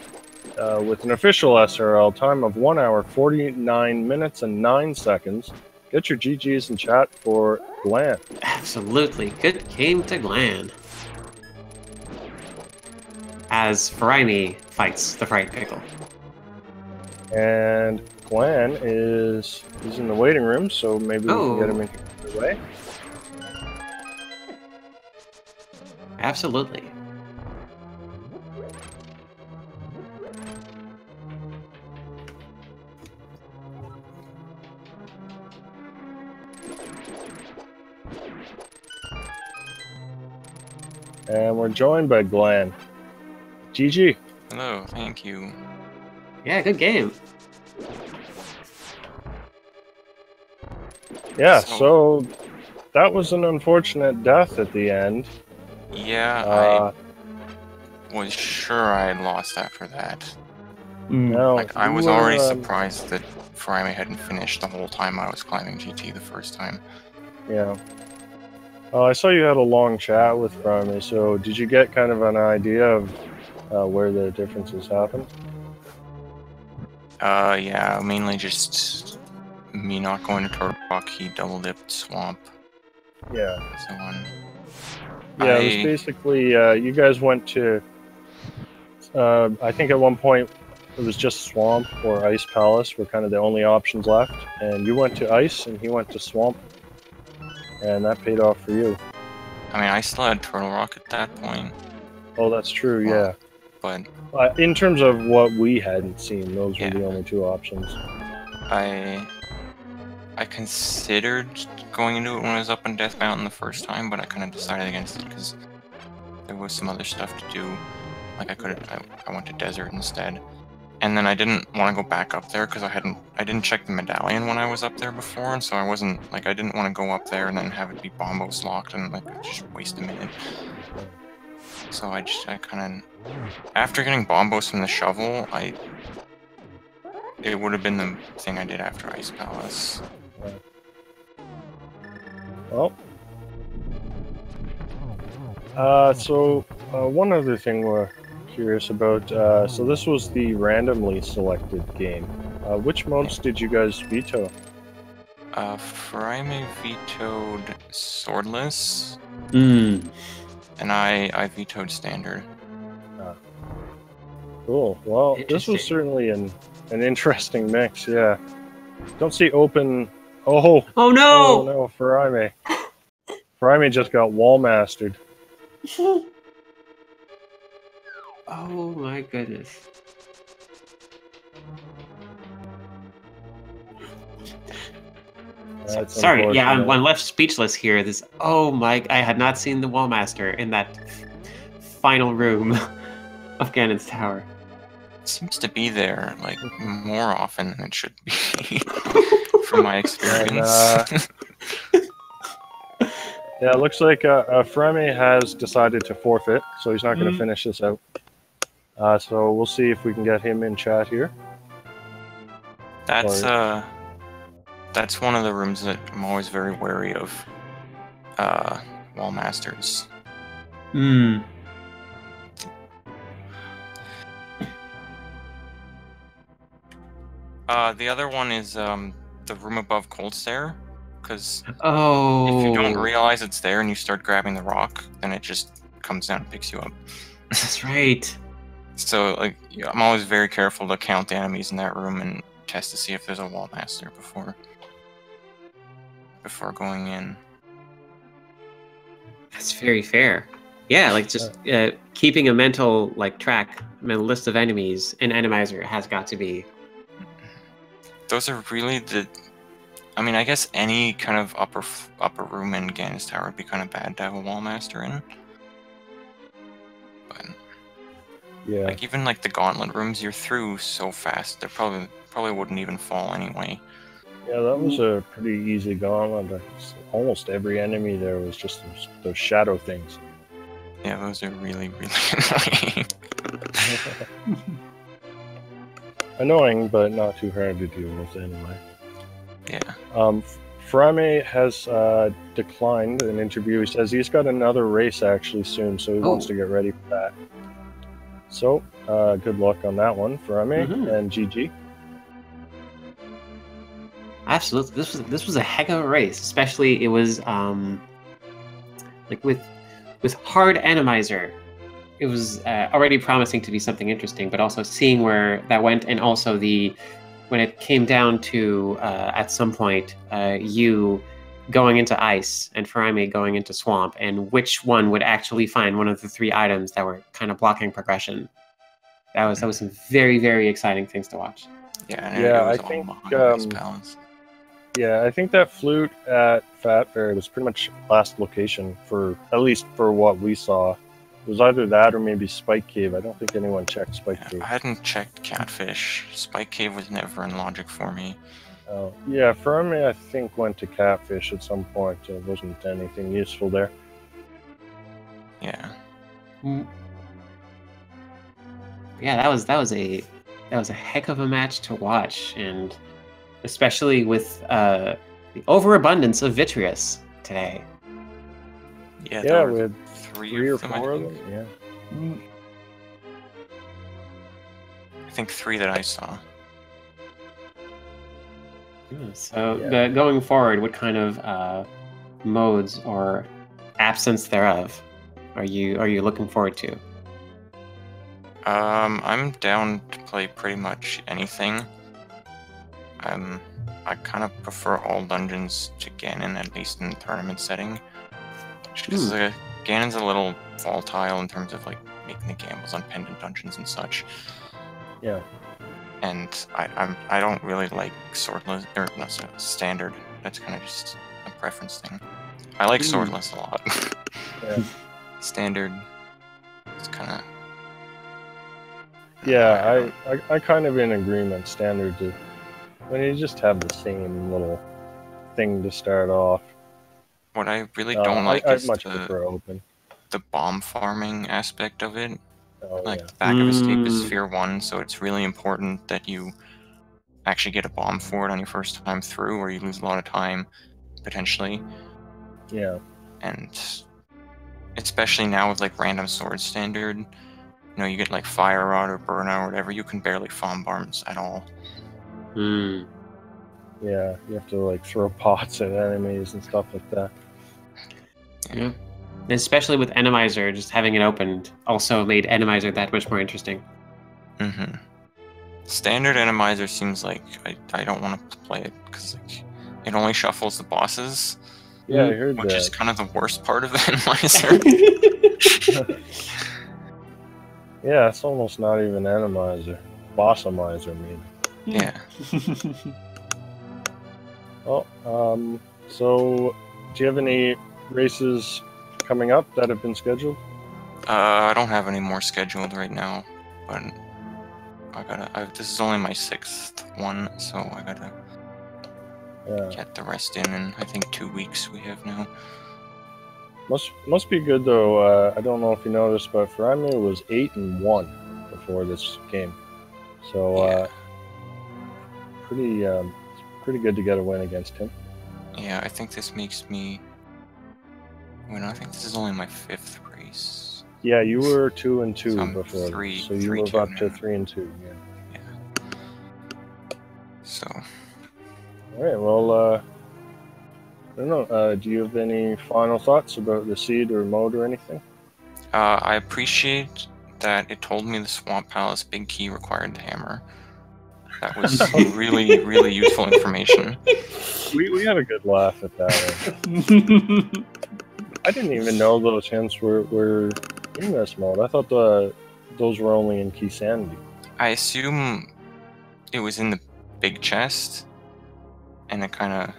Speaker 2: with an official SRL time of 1 hour, 49 minutes, and 9 seconds. Get your GGs in chat for Glan.
Speaker 1: Absolutely. Good game to Glan. As Furaime fights the Fright Pickle.
Speaker 2: And Glan is in the waiting room, so maybe we can get him in the way.
Speaker 1: Absolutely.
Speaker 2: And we're joined by Glan. GG.
Speaker 3: Hello, thank you.
Speaker 1: Yeah, good game.
Speaker 2: Yeah, so that was an unfortunate death at the end.
Speaker 3: Yeah, was sure I had lost after that.
Speaker 2: No,
Speaker 3: Like, I
Speaker 2: you
Speaker 3: was
Speaker 2: were,
Speaker 3: already surprised that Furaime hadn't finished the whole time I was climbing GT the first time.
Speaker 2: Yeah. I saw you had a long chat with Furaime, so did you get kind of an idea of where the differences happened?
Speaker 3: Yeah, mainly just me not going to Turtle Rock, he double-dipped Swamp,
Speaker 2: Yeah.
Speaker 3: so on.
Speaker 2: Yeah, it was basically, you guys went to, I think at one point it was just Swamp or Ice Palace were kind of the only options left, and you went to Ice and he went to Swamp, and that paid off for you.
Speaker 3: I mean, I still had Turtle Rock at that point.
Speaker 2: Oh, that's true,
Speaker 3: Well,
Speaker 2: yeah.
Speaker 3: But
Speaker 2: in terms of what we hadn't seen, those were
Speaker 3: Yeah.
Speaker 2: the only two options.
Speaker 3: I considered going into it when I was up on Death Mountain the first time, but I kind of decided against it because there was some other stuff to do. Like I went to Desert instead, and then I didn't want to go back up there because I didn't check the medallion when I was up there before, and so I wasn't like I didn't want to go up there and then have it be bombos locked and like just waste a minute. So I kind of after getting bombos from the shovel, it would have been the thing I did after Ice Palace.
Speaker 2: Well, so one other thing we're curious about. So this was the randomly selected game. Which modes did you guys veto?
Speaker 3: Furaime vetoed Swordless,
Speaker 1: Mm.
Speaker 3: and I vetoed Standard.
Speaker 2: Cool. Well, this was certainly an interesting mix. Yeah. Don't see open. Oh.
Speaker 1: Oh no!
Speaker 2: Oh no, Furaime. Furaime just got wall mastered.
Speaker 1: Oh my goodness. Sorry, yeah, I'm left speechless here. Oh my, I had not seen the Wallmaster in that final room of Ganon's Tower.
Speaker 3: It seems to be there, like, more often than it should be, from my experience.
Speaker 2: Yeah, it looks like Furaime has decided to forfeit, so he's not going to finish this out. So we'll see if we can get him in chat here.
Speaker 3: That's one of the rooms that I'm always very wary of. Wall Masters.
Speaker 1: Hmm.
Speaker 3: The other one is the room above Cold Stare, because if you don't realize it's there and you start grabbing the rock, then it just comes down and picks you up.
Speaker 1: That's right.
Speaker 3: So, like, I'm always very careful to count the enemies in that room and test to see if there's a Wall Master before going in.
Speaker 1: That's very fair. Yeah, like just keeping a mental list of enemies in Randomizer has got to be.
Speaker 3: Those are really I mean, I guess any kind of upper room in Ganon's Tower would be kind of bad to have a Wall Master in. But
Speaker 2: yeah,
Speaker 3: like even like the Gauntlet rooms, you're through so fast. They probably wouldn't even fall anyway.
Speaker 2: Yeah, that was a pretty easy gauntlet. Almost every enemy there was just those shadow things.
Speaker 3: Yeah, those are really, really annoying.
Speaker 2: Annoying, but not too hard to deal with anyway.
Speaker 3: Yeah.
Speaker 2: Furaime has declined an interview. He says he's got another race actually soon, so he wants to get ready for that. So, good luck on that one, Furaime and GG.
Speaker 1: Absolutely, this was a heck of a race. Especially it was like with hard Randomizer, it was already promising to be something interesting. But also seeing where that went, and also when it came down to at some point you going into Ice and Furaime going into Swamp, and which one would actually find one of the three items that were kind of blocking progression. That was some very, very exciting things to watch.
Speaker 3: Yeah, I think
Speaker 2: yeah, I think that flute at Fat Fair was pretty much last location for at least for what we saw. It was either that or maybe Spike Cave. I don't think anyone checked Spike Cave.
Speaker 3: I hadn't checked Catfish. Spike Cave was never in logic for me.
Speaker 2: Yeah, Furaime I think went to Catfish at some point. There wasn't anything useful there.
Speaker 3: Yeah.
Speaker 1: Yeah, that was a heck of a match to watch, and especially with the overabundance of Vitreous today.
Speaker 3: Yeah,
Speaker 2: Yeah,
Speaker 3: there
Speaker 2: we
Speaker 3: were
Speaker 2: had
Speaker 3: three
Speaker 2: three or
Speaker 3: of them, I
Speaker 2: four of
Speaker 3: think.
Speaker 2: them. Yeah.
Speaker 3: I think 3 that I saw.
Speaker 1: So
Speaker 2: Yeah.
Speaker 1: going forward, what kind of modes or absence thereof are you looking forward to?
Speaker 3: I'm down to play pretty much anything. I kind of prefer all dungeons to Ganon, at least in the tournament setting. Because Ganon's a little volatile in terms of like making the gambles on pendant dungeons and such.
Speaker 2: Yeah.
Speaker 3: And I don't really like swordless or no, standard. That's kind of just a preference thing. I like swordless a lot.
Speaker 2: Yeah.
Speaker 3: Standard is kind of.
Speaker 2: Yeah, I kind of in agreement. Standard to when you just have the same little thing to start off.
Speaker 3: What I really don't like
Speaker 2: I
Speaker 3: is
Speaker 2: much prefer open.
Speaker 3: the bomb farming aspect of it.
Speaker 2: Oh
Speaker 3: Like
Speaker 2: yeah.
Speaker 3: the back of Escape is Sphere 1, so it's really important that you actually get a bomb for it on your first time through, or you lose a lot of time, potentially.
Speaker 2: Yeah.
Speaker 3: And especially now with like random sword standard, you know, you get like Fire Rod or Burnout or whatever, you can barely farm bombs at all.
Speaker 2: Yeah, you have to like throw pots at enemies and stuff like that.
Speaker 1: Yeah. Especially with Randomizer, just having it opened also made Randomizer that much more interesting.
Speaker 3: Mm-hmm. Standard Randomizer seems like I don't want to play it because like, it only shuffles the bosses.
Speaker 2: Yeah, I heard
Speaker 3: which
Speaker 2: that.
Speaker 3: is kind of the worst part of the Randomizer.
Speaker 2: Yeah, it's almost not even Randomizer. Bossomizer, maybe.
Speaker 3: Yeah.
Speaker 2: Well, so do you have any races coming up that have been scheduled?
Speaker 3: I don't have any more scheduled right now, but this is only my 6th one, so I gotta get the rest in I think 2 weeks we have now.
Speaker 2: Must be good though. I don't know if you noticed, but Furaime was 8-1 before this game, so pretty good to get a win against him.
Speaker 3: Yeah, I think this makes me. Well, I think this is only my 5th race.
Speaker 2: Yeah, you were 2-2
Speaker 3: So I'm
Speaker 2: before,
Speaker 3: three-
Speaker 2: so you
Speaker 3: three,
Speaker 2: move
Speaker 3: two
Speaker 2: up to
Speaker 3: now.
Speaker 2: 3-2. Yeah.
Speaker 3: So.
Speaker 2: All right. Well, I don't know. Do you have any final thoughts about the seed or mode or anything?
Speaker 3: I appreciate that it told me the Swamp Palace big key required the hammer. That was really, really useful information.
Speaker 2: We had a good laugh at that. I didn't even know those hints were in this mode. I thought those were only in Key Sanity.
Speaker 3: I assume it was in the big chest, and it kind of.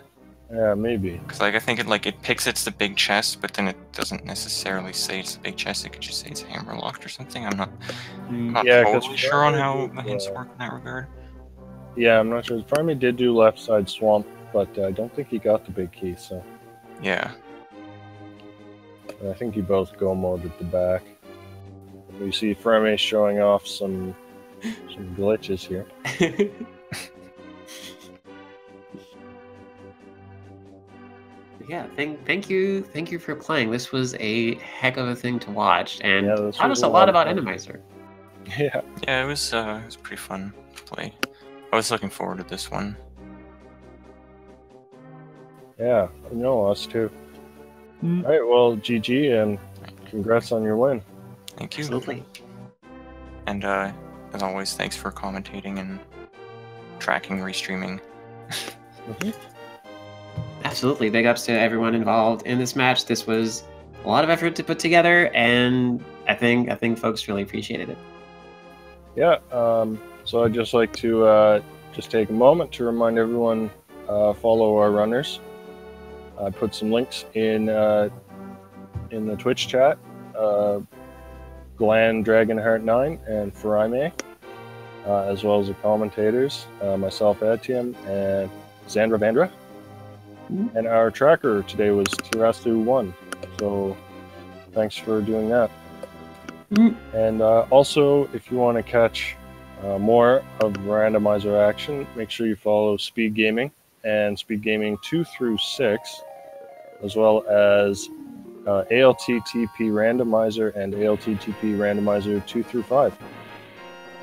Speaker 2: Yeah, maybe.
Speaker 3: Because like I think it picks it's the big chest, but then it doesn't necessarily say it's the big chest. It could just say it's hammer locked or something. I'm not totally sure on how the hints work in that regard.
Speaker 2: Yeah, I'm not sure. Furaime did do left side swamp, but I don't think he got the big key. So
Speaker 3: yeah,
Speaker 2: I think you both go mode at the back. We see Furaime showing off some glitches here.
Speaker 1: Yeah, thank you for playing. This was a heck of a thing to watch, and taught us a lot about Randomizer.
Speaker 2: Yeah.
Speaker 3: Yeah, it was pretty fun to play. I was looking forward to this one.
Speaker 2: Yeah, I know, us too. All right, well, GG, and congrats on your win.
Speaker 3: Thank you.
Speaker 1: Absolutely.
Speaker 3: And as always, thanks for commentating and tracking restreaming.
Speaker 1: Absolutely. Big ups to everyone involved in this match. This was a lot of effort to put together, and I think folks really appreciated it.
Speaker 2: Yeah, so I'd just like to just take a moment to remind everyone, follow our runners. I put some links in the Twitch chat. Glan, Dragonheart9, and Furaime, as well as the commentators, myself, Atium, and Zandra Vandra. And our tracker today was Tirasu1. So thanks for doing that. And also, if you want to catch more of Randomizer action, make sure you follow Speed Gaming and Speed Gaming 2 through 6, as well as ALTTP Randomizer and ALTTP Randomizer 2 through 5.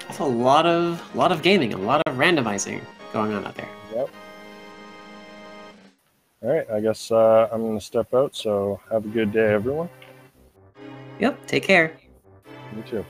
Speaker 1: That's a lot of gaming, a lot of randomizing going on out there.
Speaker 2: Yep. All right, I guess I'm going to step out, so have a good day, everyone.
Speaker 1: Yep, take care.
Speaker 2: You too.